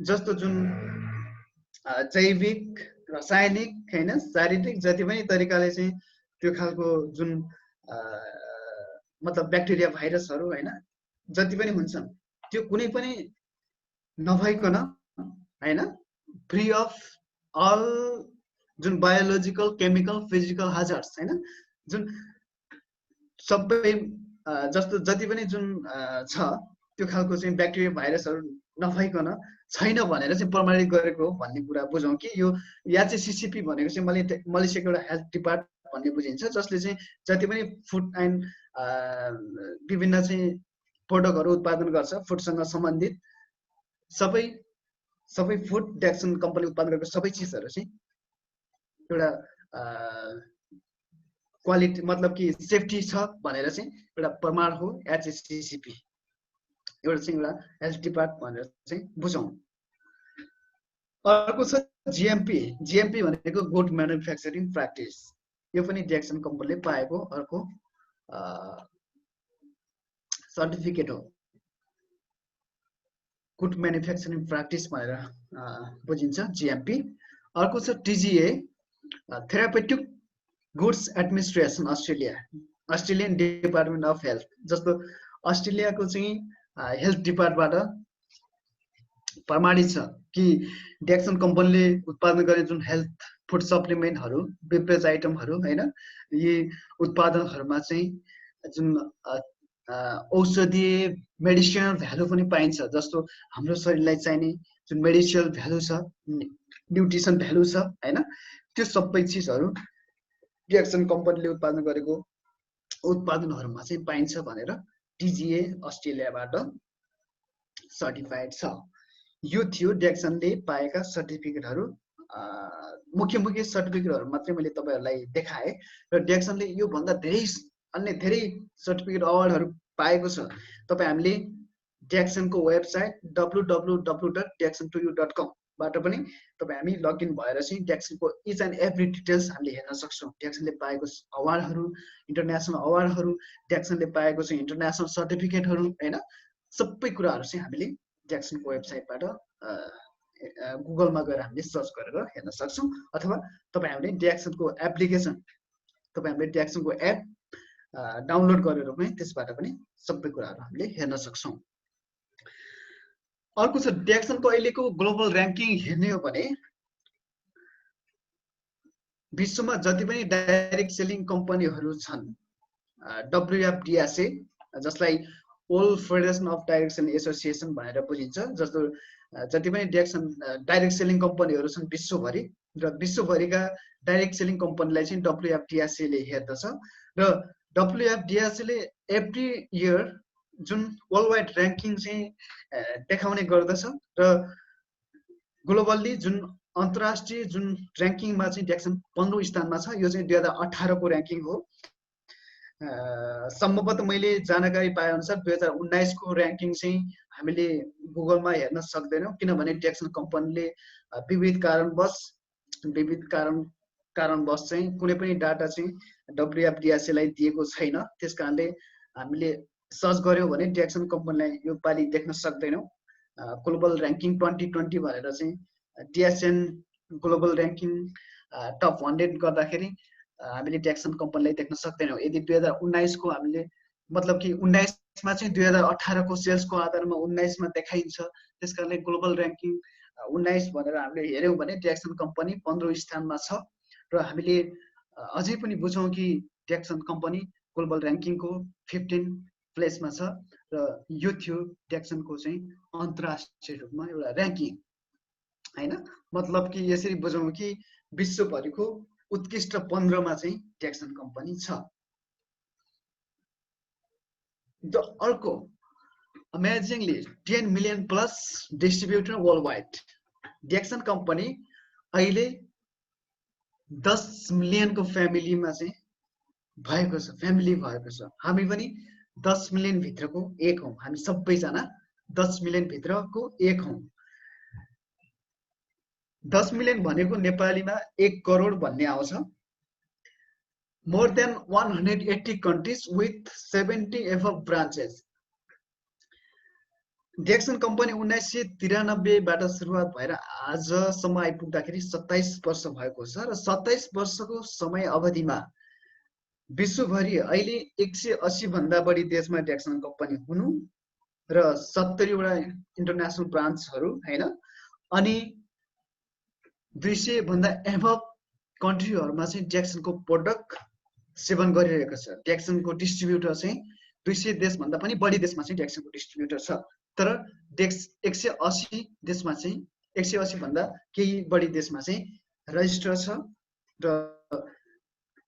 Speaker 1: जस्तो जुन जैविक, रासायनिक हैन शारीरिक जति पनि तरिकाले चाहिँ त्यो खालको जुन मतलब ब्याक्टेरिया भाइरसहरू हैन जति पनि हुन्छन् त्यो कुनै पनि नभइकन हैन फ्री अफ अल जुन बायोलोजिकल, केमिकल, फिजिकल हाजर्ड्स हैन जुन सबै जस्तो जति पनि जुन छ त्यो खालको चाहिँ ब्याक्टेरिया भाइरसहरू नभइकन छैन भनेर चाहिँ प्रमाणित गरेको भन्ने कुरा बुझौँ कि यो HACCP भनेको चाहिँ मलेसियाको एउटा हेल्थ डिपार्ट भन्ने बुझिन्छ, जसले चाहिँ जति पनि फुड एन्ड विभिन्न चाहिँ प्रोडक्टहरू उत्पादन गर्छ फुडसँग सम्बन्धित सबै फुड डिएक्सन कम्पनी उत्पादन गरेको सबै चिजहरू चाहिँ एउटा क्वालिटी मतलब कि सेफ्टी छ भनेर चाहिँ एउटा प्रमाण हो HACCP। एउटा चाहिँ एउटा हेल्थ डिपार्ट भनेर चाहिँ बुझौँ। अर्को छ GMP भनेको गुड म्यानुफ्याक्चरिङ प्र्याक्टिस। यो पनि डिएक्सन कम्पनीले पाएको अर्को सर्टिफिकेट हो, गुड म्यानुफ्याक्चरिङ प्र्याक्टिस भनेर बुझिन्छ GMP। अर्को छ TGA therapeutic goods administration Australian department of health. जस्तो अस्ट्रेलियाको चाहिँ हेल्थ डिपार्टबाट प्रमाणित छ कि डिएक्सन कम्पनीले उत्पादन गर्ने जुन हेल्थ फुड सप्लिमेन्टहरू, बेभरेज आइटमहरू हैन यी उत्पादनहरूमा चाहिँ जुन औषधीय मेडिसिनल भ्यालु पनि पाइन्छ। जस्तो हाम्रो शरीरलाई चाहिने जुन मेडिसिनल भ्यालु छ, न्युट्रिसन भ्यालु छ हैन त्यो सबै चिजहरू डिएक्सन कम्पनीले उत्पादन गरेको उत्पादनहरूमा चाहिँ पाइन्छ भनेर TGA अस्ट्रेलियाबाट सर्टिफाइड छ। यो थियो डिएक्सनले पाएका सर्टिफिकेटहरू। मुख्य सर्टिफिकेटहरू मात्रै मैले तपाईहरुलाई देखाएँ र डिएक्सनले यो भन्दा अन्य धेरै सर्टिफिकेट अवार्डहरू पाएको छ। तपाई हामीले डिएक्सनको वेबसाइट www.diexon2u.com बाट पनि तपाई हामी लगइन भएर चाहिँ डिएक्सनको इच एन्ड एभ्री डिटेल्स हामीले हेर्न सक्छौं। डिएक्सनले पाएको अवार्डहरू, इन्टरनेशनल अवार्डहरू, डिएक्सनले पाएको चाहिँ इन्टरनेशनल सर्टिफिकेटहरू हैन सबै कुराहरू चाहिँ हामीले डिएक्सनको वेबसाइटबाट गुगलमा गएर हामीले सर्च गरेर हेर्न सक्छौं। अथवा तपाई हामीले डिएक्सनको एप्लिकेसन, तपाई हामीले डिएक्सनको एप डाउनलोड गरेर पनि त्यसबाट पनि सबै कुराहरू हामीले हेर्न सक्छौं। अर्को छ डिएक्सनको अहिलेको ग्लोबल र्याङ्किङ हेर्ने हो भने विश्वमा जति पनि डाइरेक्ट सेलिङ कम्पनीहरू छन् WFDSA जसलाई world federation of direct selling association भनेर बुझिन्छ, जस्तो जति पनि डाइरेक्ट सेलिङ कम्पनीहरू छन् विश्वभरि, र विश्वभरिका डाइरेक्ट सेलिङ कम्पनीलाई चाहिँ WFDRC ले हेर्दछ, र WFDRC ले every year June world wide ranking चाहिँ देखाउने गर्दछ, र ग्लोबल्ली जुन अन्तर्राष्ट्रिय जुन ऱ्याङ्किङमा चाहिँ डेक्सन 15औं स्थानमा छ। यो चाहिँ 2018 को ऱ्याङ्किङ हो। सम्भवतः मैले जानकारी पाए अनुसार 2019 को ऱ्याङ्किङ चाहिँ हामीले गुगलमा हेर्न सक्दैनौँ, किनभने डेक्सन कम्पनीले विविध कारणवश चाहिँ कुनै पनि डाटा चाहिँ WFDRC लाई दिएको छैन। त्यसकारणले हामीले सर्च गर्यौँ भने डेक्सन कम्पनीलाई यो पालि देख्न सक्दैनौँ। ग्लोबल ऱ्याङ्किङ 2020 भनेर चाहिँ DSN ग्लोबल ऱ्याङ्किङ टप 100 गर्दाखेरि हामीले डेक्सन कम्पनीलाई देख्न सक्दैनौँ। यदि 2019 को हामीले मतलब कि 19 मा चाहिँ 2018 को सेल्सको आधारमा 19 मा देखाइन्छ, त्यसकारणले ग्लोबल ऱ्याङ्किङ 19 भनेर हामीले हेर्यौँ भने डेक्सन कम्पनी 15औं स्थानमा छ। र हामीले अझै पनि बुझौँ कि डेक्सन कम्पनी ग्लोबल ऱ्याङ्किङको 15 प्लेसमा छ, र यो थियो डेक्सनको चाहिँ अन्तर्राष्ट्रिय रूपमा एउटा ऱ्याङ्किङ हैन। मतलब कि यसरी बुझौँ कि विश्वभरिको उत्कृष्ट 15 मा चाहिँ डेक्सन कम्पनी छ। अर्को amazingly 10 million plus distributor world wide, DXN company अहिले 10 मिलियनको फ्यामिलीमा चाहिँ भएको छ, फ्यामिली भएको छ। हामी पनि 10 मिलियन भित्रको एक हौं, हामी सबैजना 10 मिलियन भित्रको एक हौं। 10 मिलियन भनेको नेपालीमा 1 करोड भन्ने आउँछ। More than 180 countries with 70 above branches। DXN company 1993 बाट सुरुवात भएर आजसम्म आइपुग्दाखेरि 27 वर्ष भएको छ, र 27 वर्षको समय अवधिमा विश्वभरि अहिले 180 भन्दा बढी देशमा डेक्सन कम्पनी हुनु, र 70 वटा इन्टरनेसनल ब्रान्चहरू हैन, अनि 200 भन्दा एभव कन्ट्रीहरूमा चाहिँ डेक्सनको प्रोडक्ट सेवन गरिरहेको छ। डेक्सनको डिस्ट्रिब्युटर चाहिँ 200 देश भन्दा पनि बढी देशमा चाहिँ डेक्सनको डिस्ट्रिब्युटर छ, तर 180 देशमा चाहिँ 180 भन्दा केही बढी देशमा चाहिँ रजिस्टर छ, र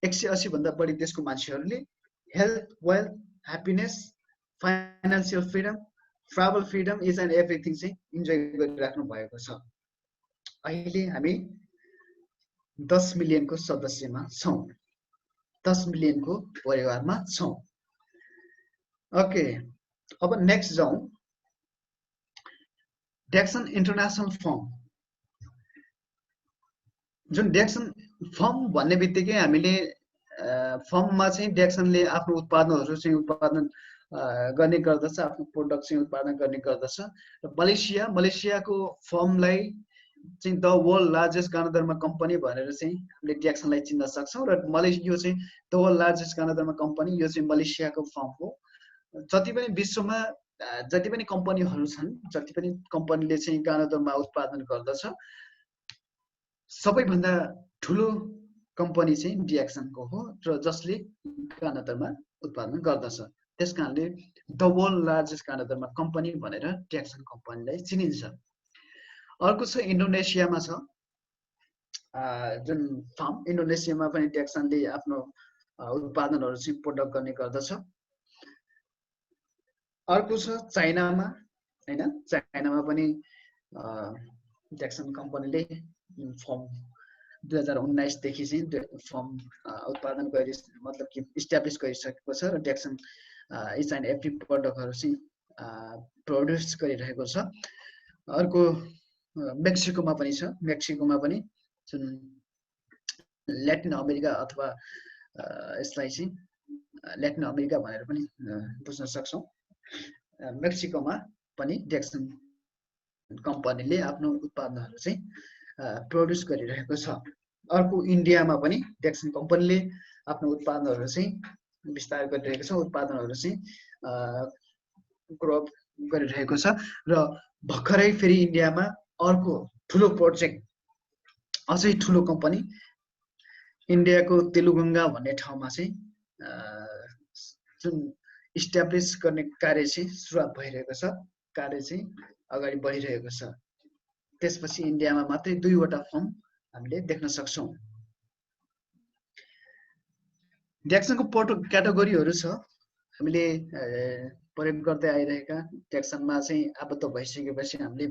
Speaker 1: 180 भन्दा बढी देशको मान्छेहरूले health, wealth, happiness, financial freedom, travel freedom, is and everything चाहिँ इन्जोय गरिराख्नु भएको छ। अहिले हामी 10 मिलियनको सदस्यमा छौं, 10 मिलियनको परिवारमा छौं। ओके, अब नेक्स्ट जाउँ। डेक्सन इन्टरनेसनल फर्म, जुन डेक्सन फर्म भन्ने बित्तिकै हामीले फर्ममा चाहिँ डेक्सनले आफ्नो उत्पादनहरू चाहिँ उत्पादन गर्ने गर्दछ, आफ्नो प्रोडक्ट चाहिँ उत्पादन गर्ने गर्दछ। र मलेसियाको फर्मलाई चाहिँ द वर्ल्ड लार्जेस्ट गणधर्म कम्पनी भनेर चाहिँ हामीले डेक्सनलाई चिन्न सक्छौँ, र यो चाहिँ द वर्ल्ड लार्जेस्ट गणधर्म कम्पनी, यो चाहिँ मलेसियाको फर्म हो। जति पनि विश्वमा जति पनि कम्पनीहरू छन्, जति पनि कम्पनीले चाहिँ गणधर्म उत्पादन गर्दछ, सबैभन्दा ठुलो कम्पनी चाहिँ डेक्सनको हो, र जसले गणधर्म उत्पादन गर्दछ। त्यसकारणले द वर्ल्ड लार्जेस्ट गणधर्म कम्पनी भनेर डेक्सन कम्पनीलाई चिनिन्छ। अर्को छ इन्डोनेसियामा छ जुन फर्म, इन्डोनेसियामा पनि डेक्सनले आफ्नो उत्पादनहरू चाहिँ प्रोडक्ट गर्ने गर्दछ। अर्को छ चाइनामा हैन, चाइनामा पनि डेक्सन कम्पनीले फर्म 2019 देखि चाहिँ फर्म उत्पादन मतलब कि इस्टाब्लिस गरिसकेको छ, र डेक्सन इच एन्ड एभ्री प्रोडक्टहरू चाहिँ प्रोड्युस गरिरहेको छ। अर्को मेक्सिकोमा पनि छ, मेक्सिकोमा पनि जुन ल्याटिन अमेरिका अथवा यसलाई चाहिँ ल्याटिन अमेरिका भनेर पनि बुझ्न सक्छौँ। मेक्सिकोमा पनि डेक्सन कम्पनीले आफ्नो उत्पादनहरू चाहिँ प्रोड्युस गरिरहेको छ। अर्को इन्डियामा पनि डेक्सन कम्पनीले आफ्नो उत्पादनहरू चाहिँ विस्तार गरिरहेको छ, उत्पादनहरू चाहिँ ग्रो गरिरहेको छ। र भर्खरै फेरि इन्डियामा अर्को ठुलो प्रोजेक्ट, अझै ठुलो कम्पनी इन्डियाको तेलुगुङ्गा भन्ने ठाउँमा चाहिँ जुन इस्टाब्लिस गर्ने कार्य चाहिँ सुरुवात भइरहेको छ, कार्य चाहिँ अगाडि बढिरहेको छ। त्यसपछि इन्डियामा मात्रै 2 वटा फर्म हामीले देख्न सक्छौँ। ट्याक्सनको क्याटेगोरीहरू छ, हामीले प्रयोग गर्दै आइरहेका। ट्याक्सनमा चाहिँ आबद्ध भइसकेपछि हामीले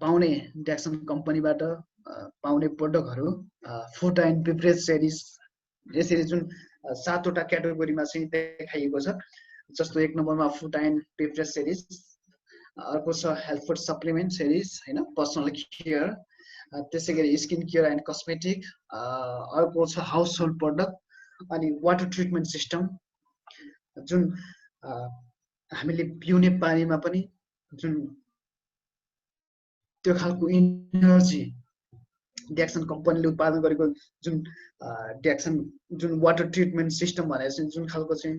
Speaker 1: पाउने ट्याक्सन कम्पनीबाट पाउने प्रोडक्टहरू फुड एन्ड बेभरेज सेरिज, यसरी जुन 7 वटा क्याटेगोरीमा चाहिँ देखाइएको छ। जस्तो 1 नम्बरमा फुड एन्ड बेभरेज सेरिज, अर्को छ हेल्थ फुड सप्लिमेन्ट सेरिज हैन, पर्सनल केयर, त्यसै गरी स्किन केयर एन्ड कस्मेटिक, अर्को छ हाउस होल्ड प्रोडक्ट, अनि वाटर ट्रिटमेन्ट सिस्टम, जुन हामीले पिउने पानीमा पनि जुन त्यो खालको इनर्जी ट्याक्सन कम्पनीले उत्पादन गरेको जुन ट्याक्सन जुन वाटर ट्रिटमेन्ट सिस्टम भनेर चाहिँ जुन खालको चाहिँ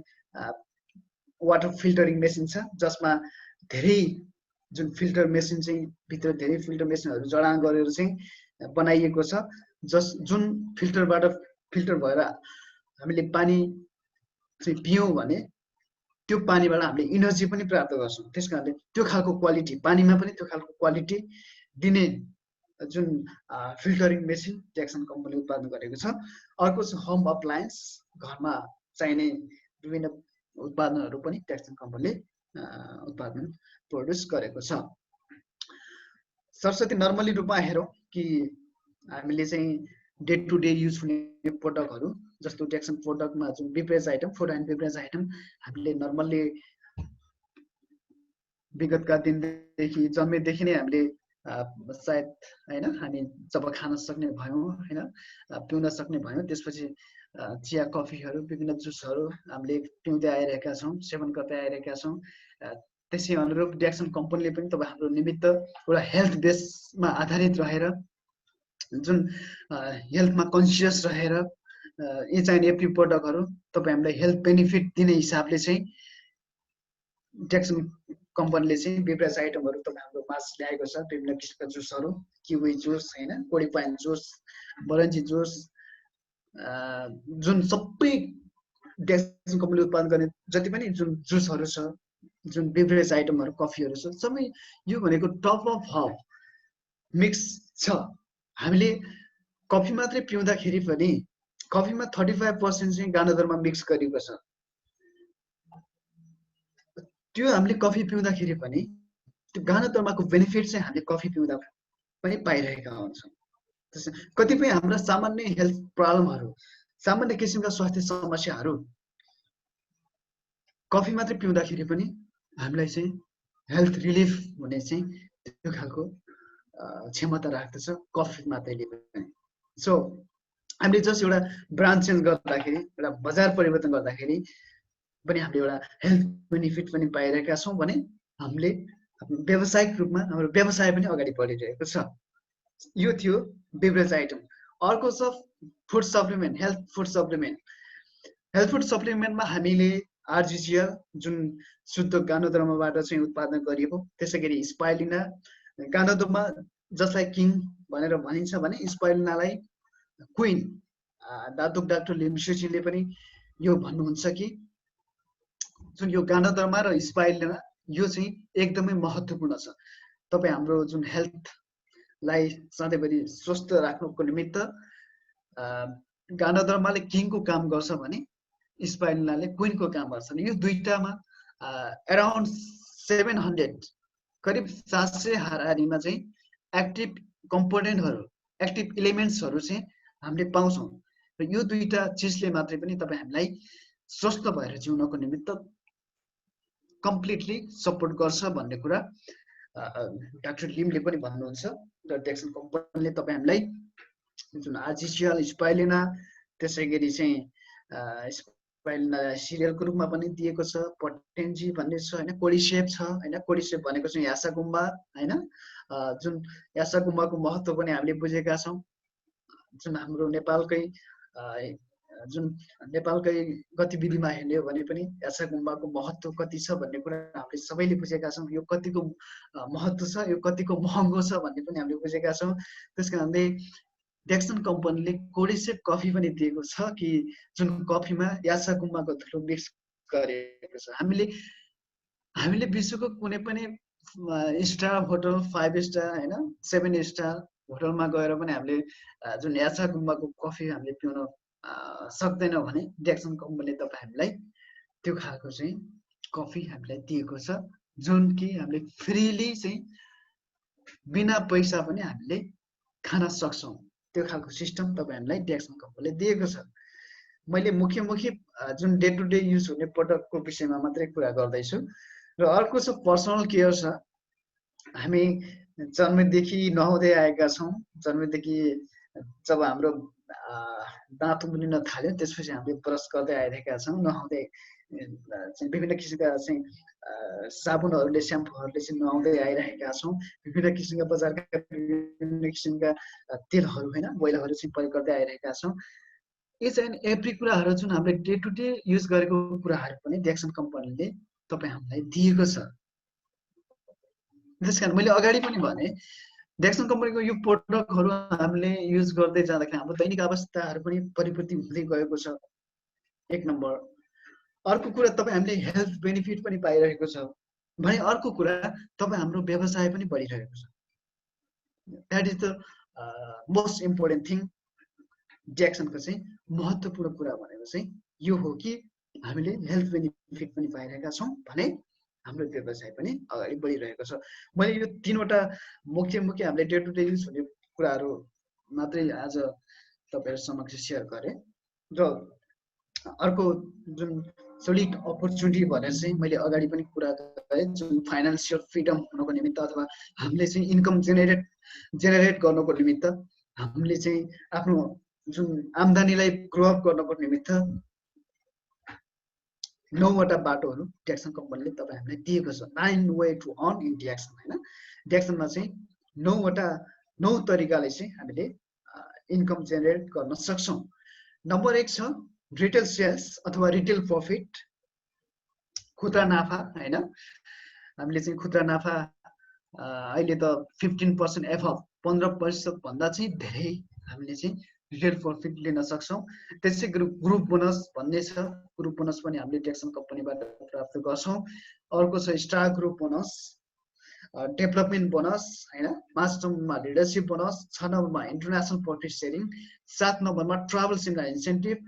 Speaker 1: वाटर फिल्टरिङ मेसिन छ, जसमा धेरै जुन फिल्टर मेसिन चाहिँ भित्र धेरै फिल्टर मेसिनहरू जडान गरेर चाहिँ बनाइएको छ, जुन फिल्टरबाट फिल्टर भएर हामीले पानी चाहिँ पियौँ भने त्यो पानीबाट हामीले इनर्जी पनि प्राप्त गर्छौँ। त्यसकारणले त्यो खालको क्वालिटी, पानीमा पनि त्यो खालको क्वालिटी दिने जुन फिल्टरिङ मेसिन ट्याक्सन कम्पनीले उत्पादन गरेको छ। अर्को छ होम अप्लायन्स, घरमा चाहिने विभिन्न उत्पादनहरू पनि ट्याक्सन कम्पनीले उत्पादन प्रोड्युस गरेको छ। सरस्वती नर्मली रूपमा हेरौँ कि हामीले चाहिँ डे टु डे युज हुने प्रोडक्टहरू, जस्तो ट्याक्सन प्रोडक्टमा जुन beverage item, food and beverage item हामीले नर्मल्ली विगतका दिनदेखि जन्मेदेखि नै हामीले सायद हैन, हामी जब खान सक्ने भयौँ हैन, पिउन सक्ने भयौँ, त्यसपछि चिया कफीहरू विभिन्न जुसहरू हामीले पिउँदै आइरहेका छौँ, सेवन गर्दै आइरहेका छौँ। त्यसै अनुरूप ट्याक्सन कम्पनीले पनि तपाईँ हाम्रो निमित्त एउटा हेल्थ बेसमा आधारित रहेर, जुन हेल्थमा कन्सियस रहेर इच एन्ड एभ्री प्रोडक्टहरू तपाईँ हामीलाई हेल्थ बेनिफिट दिने हिसाबले चाहिँ ट्याक्सन कम्पनीले चाहिँ बेभरेज आइटमहरू तपाईँ हाम्रो माझ ल्याएको छ। विभिन्न किसिमका जुसहरू, किवी जुस हैन, कोडी पाइन जुस, बरन्जी जुस, जुन सबै ट्याक्सन कम्पनीले उत्पादन गर्ने जति पनि जुन जुसहरू छ, जुन बेभरेज आइटमहरू, कफीहरू छ, सबै यो भनेको टप अफ हब मिक्स छ। हामीले कफी मात्रै पिउँदाखेरि पनि कफीमा 35% चाहिँ गानादरमा मिक्स गरिएको छ। त्यो हामीले कफी पिउँदाखेरि पनि त्यो गानादर्माको बेनिफिट चाहिँ हामीले कफी पिउँदा पनि पाइरहेका हुन्छौँ। कतिपय हाम्रा सामान्य हेल्थ प्रब्लमहरू, सामान्य किसिमका स्वास्थ्य समस्याहरू कफी मात्रै पिउँदाखेरि पनि हामीलाई चाहिँ हेल्थ रिलिफ हुने चाहिँ त्यो खालको क्षमता राख्दछ कफी मात्रैले पनि। सो हामीले जस्ट एउटा ब्रान्ड चेन्ज गर्दाखेरि, एउटा बजार परिवर्तन गर्दाखेरि पनि हामीले एउटा हेल्थ बेनिफिट पनि पाइरहेका छौँ भने हामीले व्यावसायिक रूपमा हाम्रो व्यवसाय पनि अगाडि बढिरहेको छ। यो थियो बेभरेज आइटम। अर्को छ food supplement, health food supplement. Health food सप्लिमेन्टमा हामीले आरजिसिएल जुन शुद्ध गानोद्रमबाट चाहिँ उत्पादन गरिएको, त्यसै गरी स्पाइलिना, गानोद्रमा जसलाई किङ भनेर भनिन्छ भने स्पाइलिनालाई क्वीन, दादुक डाक्टर लिम्सुचीले पनि यो भन्नुहुन्छ कि जुन यो गानोद्रमा र स्पाइलिना यो चाहिँ एकदमै महत्त्वपूर्ण छ। तपाईँ हाम्रो जुन हेल्थलाई सधैँभरि स्वस्थ राख्नुको निमित्त गानोद्रमाले किङको काम गर्छ भने स्पाइलिनाले क्वीनको काम गर्छ। यो दुईटामा अराउन्ड 700 करिब 700 हाराहारीमा चाहिँ एक्टिभ कम्पोनेन्टहरू, एक्टिभ इलिमेन्ट्सहरू चाहिँ हामीले पाउँछौँ र यो दुईटा चिजले मात्रै पनि तपाईँ हामीलाई स्वस्थ भएर जिउनको निमित्त कम्प्लिटली सपोर्ट गर्छ भन्ने कुरा डाक्टर लिमले पनि भन्नुहुन्छ। र ट्याक्सन कम्पनीले तपाईँ हामीलाई जुन आरजिसिएल, स्पाइलिना, त्यसै गरी चाहिँ स्पाइलिना सिरियलको रूपमा पनि दिएको छ, पोटेन्जी भन्ने छ हैन, कोडिसेप छ हैन, कोडिसेप भनेको चाहिँ यासागुम्बा हैन, जुन यासागुम्बाको महत्त्व पनि हामीले बुझेका छौँ। जुन हाम्रो नेपालकै गतिविधिमा हेर्ने हो भने पनि यासागुम्बाको महत्त्व कति छ भन्ने कुरा हामीले सबैले बुझेका छौँ। यो कतिको महत्त्व छ, यो कतिको महँगो छ भन्ने पनि हामीले बुझेका छौँ। त्यसकारणले ट्याक्सन कम्पनीले कोडिसेप कफी पनि दिएको छ कि जुन कफीमा यासागुम्बाको धुलो मिक्स गरेको छ। हामीले विश्वको कुनै पनि स्टार होटल 5 स्टार हैन 7 स्टार होटलमा गएर पनि हामीले जुन याचा गुम्बाको कफी हामीले पिउन सक्दैनौँ भने डेक्सन कम्पनीले तपाईँ हामीलाई त्यो खालको चाहिँ कफी हामीलाई दिएको छ, जुन कि हामीले फ्रीली चाहिँ बिना पैसा पनि हामीले खान सक्छौँ। त्यो खालको सिस्टम तपाईँ हामीलाई डेक्सन कम्पनीले दिएको छ। मैले मुख्य जुन डे टु डे युज हुने प्रडक्टको विषयमा मात्रै कुरा गर्दैछु। र अर्को छ पर्सनल केयर छ। हामी जन्मदेखि नहुँदै आएका छौँ। जन्मदेखि जब हाम्रो दाँत उम्रिन थाल्यो त्यसपछि हामीले ब्रस गर्दै आइरहेका छौँ। नहुँदै विभिन्न किसिमका चाहिँ साबुनहरूले स्याम्पूहरूले चाहिँ नुहाउँदै आइरहेका छौँ। विभिन्न किसिमका बजारका विभिन्न किसिमका तेलहरू होइन मैलाहरू चाहिँ प्रयोग गर्दै आइरहेका छौँ। इच एन्ड एभ्री कुराहरू जुन हामीले डे टु डे युज गरेको कुराहरू पनि डेक्सन कम्पनीले तपाईँ हामीलाई दिएको छ। त्यस कारण मैले अगाडि पनि भने डेक्सन कम्पनीको यो प्रोडक्टहरू हामीले युज गर्दै जाँदाखेरि हाम्रो दैनिक आवश्यकताहरू पनि परिपूर्ति हुँदै गएको छ, एक नम्बर। अर्को कुरा तपाईँ हामीले हेल्थ बेनिफिट पनि पाइरहेको छ भने अर्को कुरा तपाईँ हाम्रो व्यवसाय पनि बढिरहेको छ। That is the most important thing. डेक्सनको चाहिँ महत्त्वपूर्ण कुरा भनेको चाहिँ यो हो कि हामीले हेल्थ बेनिफिट पनि पाइरहेका छौँ भने हाम्रो व्यवसाय पनि अगाडि बढिरहेको छ। मैले यो तीनवटा मुख्य हामीले डे टु डे युज हुने कुराहरू मात्रै आज तपाईँहरू समक्ष सेयर गरेँ। र अर्को जुन सोलिड अपर्च्युनिटी भनेर चाहिँ मैले अगाडि पनि कुरा गरेँ, जुन फाइनेन्सियल फ्रिडम हुनको निमित्त अथवा हामीले चाहिँ इन्कम जेनेरेट गर्नको निमित्त हामीले चाहिँ आफ्नो जुन आम्दानीलाई ग्रो अप गर्नको निमित्त 9वटा बाटोहरू डेक्सन कम्पनीले तपाईँ हामीलाई दिएको छ। 9 वे टु अर्न इन डेक्सन होइन। डेक्सनमा चाहिँ 9 तरिकाले चाहिँ हामीले इन्कम जेनेरेट गर्न सक्छौँ। नम्बर 1 छ रिटेल सेल्स अथवा रिटेल प्रफिट, खुद्रा नाफा होइन। हामीले चाहिँ खुद्रा नाफा अहिले त 15% एभव 15% भन्दा चाहिँ धेरै हामीले चाहिँ रिटेल प्रफिट लिन सक्छौँ। त्यसै ग्रुप बोनस भन्ने छ, ग्रुप बोनस पनि हामीले डेक्सन कम्पनीबाट प्राप्त गर्छौँ। अर्को छ star group bonus, development bonus होइन, 5 नम्बरमा लिडरसिप बोनस, 6 नम्बरमा इन्टरनेसनल प्रफिट सेयरिङ, 7 नम्बरमा ट्राभल सेमिनार इन्सेन्टिभ,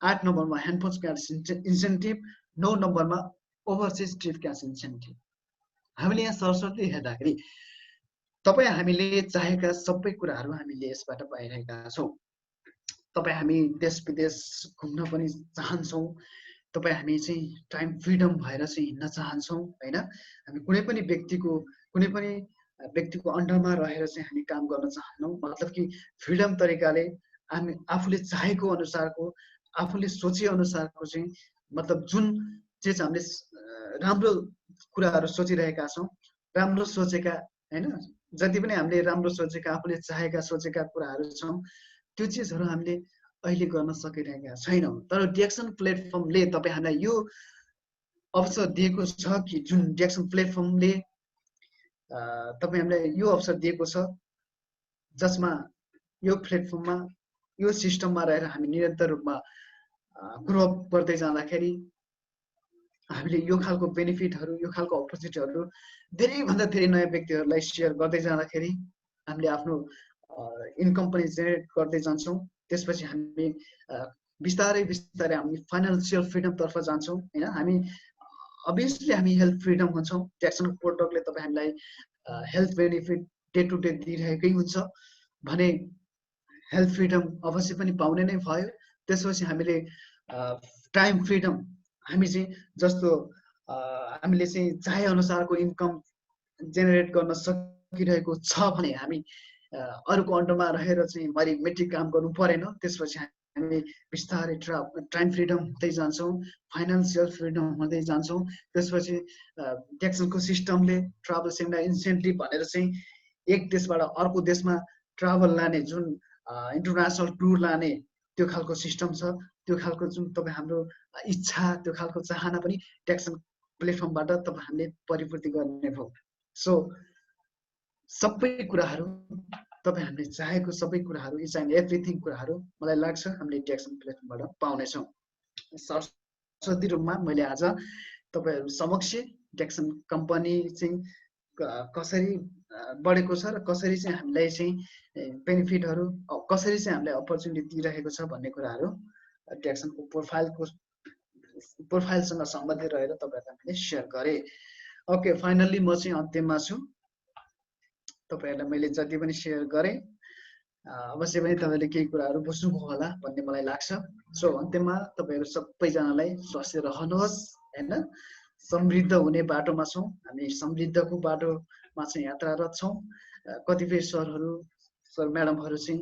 Speaker 1: 8 नम्बरमा ह्यान्डपच क्यास इन्सेन्टिभ, 9 नम्बरमा ओभरसिज ट्रिप क्यास इन्सेन्टिभ। हामीले यहाँ सरसर्ती हेर्दाखेरि तपाईँ हामीले चाहेका सबै कुराहरू हामीले यसबाट पाइरहेका छौँ। तपाईँ हामी देश विदेश घुम्न पनि चाहन्छौँ, तपाईँ हामी चाहिँ टाइम फ्रिडम भएर चाहिँ हिँड्न चाहन्छौँ होइन। हामी कुनै पनि व्यक्तिको अन्डरमा रहेर चाहिँ हामी काम गर्न चाहन्नौँ। मतलब कि फ्रिडम तरिकाले हामी आफूले चाहेको अनुसारको, आफूले सोचे अनुसारको चाहिँ मतलब जुन चाहिँ हामीले राम्रो कुराहरू सोचिरहेका छौँ, राम्रो सोचेका होइन, जति पनि हामीले राम्रो सोचेका आफूले चाहेका सोचेका कुराहरू छौँ त्यो चिजहरू हामीले अहिले गर्न सकिरहेका छैनौँ। तर डेक्सन प्लेटफर्मले तपाईँ हामीलाई यो अवसर दिएको छ कि जुन डेक्सन प्लेटफर्मले तपाईँ हामीलाई यो अवसर दिएको छ जसमा यो प्लेटफर्ममा यो सिस्टममा रहेर हामी निरन्तर रूपमा ग्रो अप गर्दै जाँदाखेरि हामीले यो खालको बेनिफिटहरू, यो खालको अपर्च्युनिटीहरू धेरैभन्दा धेरै नयाँ व्यक्तिहरूलाई सेयर गर्दै जाँदाखेरि हामीले आफ्नो इन्कम पनि जेनेरेट गर्दै जान्छौँ। त्यसपछि हामी बिस्तारै हामी फाइनेन्सियल फ्रिडमतर्फ जान्छौँ होइन। हामी अभियसली हामी हेल्थ फ्रिडम हुन्छौँ। डेक्सनको प्रोडक्टले तपाईँ हामीलाई health benefit day to day दिइरहेकै हुन्छ भने हेल्थ फ्रिडम अवश्य पनि पाउने नै भयो। त्यसपछि हामीले टाइम फ्रिडम, हामी चाहिँ जस्तो हामीले चाहिँ चाहे अनुसारको इन्कम जेनेरेट गर्न सकिरहेको छ भने हामी अरूको अन्डरमा रहेर चाहिँ मैले मेट्रिक काम गर्नु परेन। त्यसपछि हामी बिस्तारै टाइम फ्रिडम हुँदै जान्छौँ, फाइनेन्सियल फ्रिडम हुँदै जान्छौँ। त्यसपछि डेक्सनको सिस्टमले ट्राभल सेमिनार इन्सेन्टिभ भनेर चाहिँ एक देशबाट अर्को देशमा ट्राभल लाने, जुन इन्टरनेसनल टुर लाने त्यो खालको सिस्टम छ। त्यो खालको जुन तपाईँ हाम्रो इच्छा, त्यो खालको चाहना पनि डेक्सन प्लेटफर्मबाट तपाईँ हामीले परिपूर्ति गर्ने भयो। सो सबै कुराहरू तपाईँ हामीले चाहेको सबै कुराहरू, इच एन्ड एभ्रिथिङ कुराहरू मलाई लाग्छ हामीले डेक्सन प्लेटफर्मबाट पाउनेछौँ। औषधि रूपमा मैले आज तपाईहरु समक्ष ट्याक्सन कम्पनी चाहिँ कसरी बढेको छ र कसरी चाहिँ हामीलाई चाहिँ बेनिफिटहरु कसरी चाहिँ हामीलाई अपर्च्युनिटी दिइरहेको छ भन्ने कुराहरु ट्याक्सनको प्रोफाइलसँग सम्बन्धित रहेर तपाईहरुलाई मैले शेयर गरे। ओके, फाइनल्ली म चाहिँ अन्त्यमा छु। तपाईहरुलाई मैले जति पनि शेयर गरे अवश्य पनि तपाईले केही कुराहरु बुझ्नुभयो होला भन्ने मलाई लाग्छ। सो अन्त्यमा तपाईहरु सबैजनालाई स्वस्थ रहनुहोस् हैन। समृद्ध हुने बाटोमा छौं हामी, समृद्धको बाटोमा चाहिँ यात्रारत छौं। कतिपय सर म्याडमहरु चाहिँ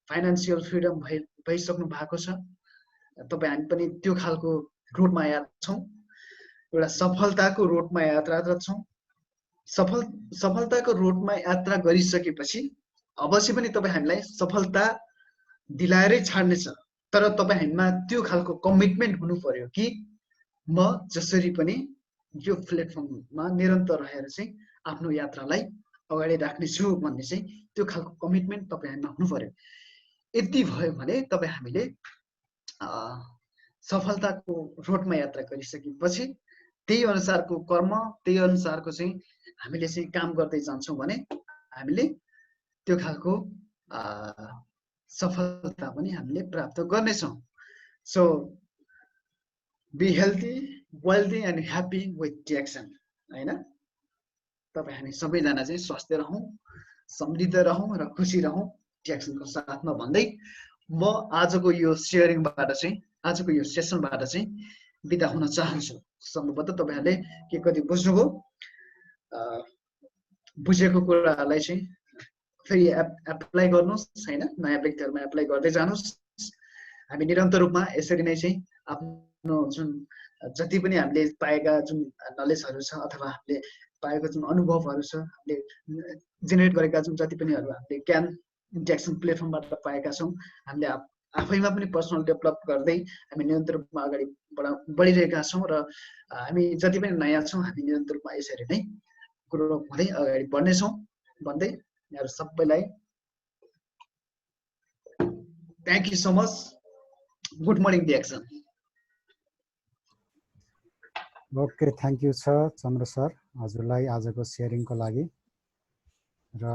Speaker 1: फाइनान्शियल फ्रिडम भइसक्नु भएको छ। तपाई हामी पनि त्यो खालको रोडमा यात्रा छौं, एउटा सफलताको रोडमा यात्रारत छौं। सफलताको रोडमा यात्रा गरिसकेपछि अवश्य पनि तपाई हामीलाई सफलता दिलाएरै छाड्नेछ। तर तपाई हामीमा त्यो खालको कमिटमेन्ट हुनु पर्यो कि म जसरी पनि यो प्लेटफर्ममा निरन्तर रहेर चाहिँ आफ्नो यात्रालाई अगाडि राख्नेछु भन्ने चाहिँ त्यो खालको कमिटमेन्ट तपाई हामीमा हुनु पर्यो। यति भयो भने तपाई हामीले सफलताको रोडमा यात्रा गरिसकेपछि त्यही अनुसारको कर्म, त्यही अनुसारको चाहिँ हामीले चाहिँ काम गर्दै जान्छौं भने हामीले त्यो खालको सफलता पनि हामीले प्राप्त गर्नेछौं। So be healthy, wealthy and happy with DXN हैन। तपाई हामी सबैजना चाहिँ स्वस्थ रहौं, समृद्ध रहौं र खुसी रहौं ट्याक्सनको साथमा भन्दै म आजको यो शेयरिङबाट चाहिँ, आजको यो सेसनबाट चाहिँ बिदा हुन चाहन्छु। सम्भवतः तपाईहरुले के कति बुझ्नुभयो, बुझेको कुराहरुलाई चाहिँ फेरि एप्लाई गर्नुस् हैन, नयाँ व्यक्तिहरुमा एप्लाई गर्दै जानुस्। हामी निरन्तर रूपमा यसरी नै चाहिँ आफ्नो जुन जति पनि हामीले पाएका जुन नलेजहरु छ अथवा हामीले पाएको जुन अनुभवहरु छ, हामीले जेनेरेट गरेका जुन जति पनि हामीले ज्ञान ट्याक्सन प्लेटफर्मबाट पाएका छौं, हामीले आफैमा पनि पर्सनल डेभलप गर्दै हामी निरन्तर रूपमा अगाडि बढिरहेका छौं र हामी जति पनि नयाँ छौं हामी निरन्तर रूपमा यसरी नै ग्रो हुँदै अगाडि बढ्ने छौं भन्दै यहाँहरु सबैलाई thank you so much. Good morning DXN.
Speaker 2: Okay, thank you sir, Chandra sir, हजुरलाई आजको शेयरिङको लागि। र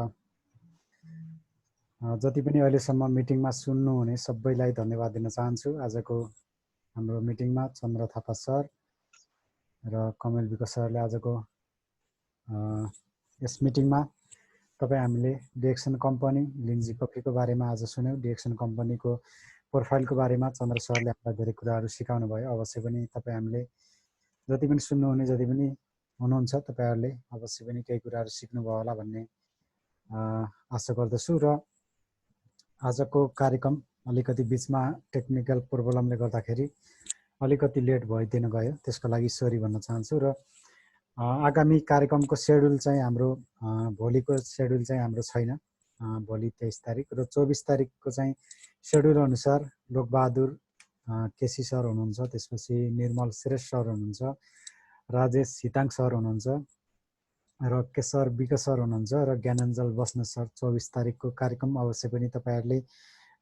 Speaker 2: जति पनि अहिलेसम्म मिटिङमा सुन्नुहुने सबैलाई धन्यवाद दिन चाहन्छु। आजको हाम्रो मिटिङमा चन्द्र थापा सर र कमल विक सरले आजको यस मिटिङमा तपाईँ हामीले डिएक्सन कम्पनी लिन्जी कफीको बारेमा आज सुन्यौँ। डिएक्सन कम्पनीको प्रोफाइलको बारेमा चन्द्र सरले हामीलाई धेरै कुराहरू सिकाउनु भयो। अवश्य पनि तपाईँ हामीले जति पनि सुन्नुहुने जति पनि हुनुहुन्छ तपाईहरुले अवश्य पनि केही कुराहरू सिक्नुभयो होला भन्ने आशा गर्दछु। र आजको कार्यक्रम अलिकति बीचमा टेक्निकल प्रब्लमले गर्दाखेरि अलिकति लेट भइदिन गयो, त्यसको लागि सरी भन्न चाहन्छु। र आगामी कार्यक्रमको शेड्युल चाहिँ हाम्रो भोलिको शेड्युल चाहिँ हाम्रो छैन। भोलि 23 तारिक र 24 तारिकको चाहिँ शेड्युल अनुसार लोकबहादुर केसी सर हुनुहुन्छ, त्यसपछि निर्मल श्रेष्ठ सर हुनुहुन्छ, राजेश हिताङ सर हुनुहुन्छ र केशर विक सर हुनुहुन्छ र ज्ञानञ्जल बस्न सर। 24 तारिकको कार्यक्रम अवश्य पनि तपाईहरुले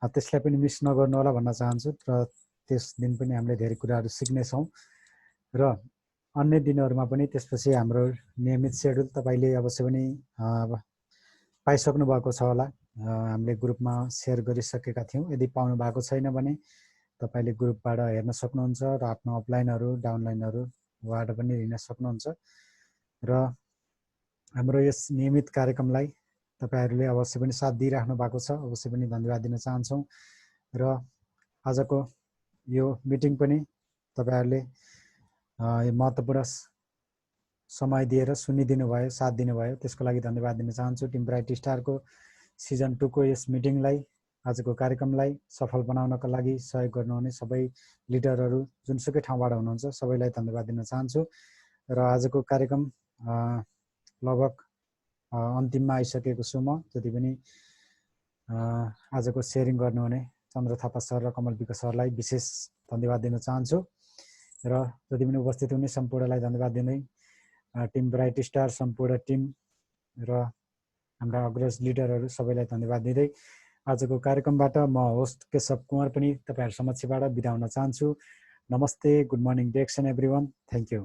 Speaker 2: त्यसलाई पनि मिस नगर्नु होला भन्न चाहन्छु। र त्यस दिन पनि हामीले धेरै कुराहरू सिक्नेछौँ र अन्य दिनहरुमा पनि त्यसपछि हाम्रो नियमित शेड्युल तपाईले अवश्य पनि पाइसक्नु भएको छ होला। हामीले ग्रुपमा शेयर गरिसकेका थियौं। यदि पाउनु भएको छैन भने तपाईले ग्रुपबाट हेर्न सक्नुहुन्छ र आफ्नो अफलाइनहरु डाउनलाइनहरुबाट पनि लिन सक्नुहुन्छ। र हाम्रो यस नियमित कार्यक्रमलाई तपाईहरुले अवश्य पनि साथ दिइराख्नु भएको छ, अवश्य पनि धन्यवाद दिन चाहन्छौं। र आजको यो मिटिङ पनि तपाईहरुले महत्त्वपूर्ण समय दिएर सुनिदिनु भयो, साथ दिनु भयो, त्यसको लागि धन्यवाद दिन चाहन्छु। टिम ब्राइट स्टारको सिजन 2 को यस मिटिङलाई, आजको कार्यक्रमलाई सफल बनाउनका लागि सहयोग गर्नुहुने सबै लिडरहरु जुनसुकै ठाउँबाट हुनुहुन्छ सबैलाई धन्यवाद दिन चाहन्छु। र आजको कार्यक्रम लगभग अन्तिममा आइसकेको छु। म जति पनि आजको शेयरिङ गर्नुहुने चन्द्र थापा सर र कमल विक सरलाई विशेष धन्यवाद दिन चाहन्छु। र जति पनि उपस्थित हुने सम्पूर्णलाई धन्यवाद दिँदै टिम ब्राइट स्टार सम्पूर्ण टिम र हाम्रा अग्रज लिडरहरु सबैलाई धन्यवाद दिँदै आजको कार्यक्रमबाट म होस्ट केशव कुमार पनि तपाईहरु समक्षबाट बिदा हुन चाहन्छु। नमस्ते, good morning DXN everyone, thank you.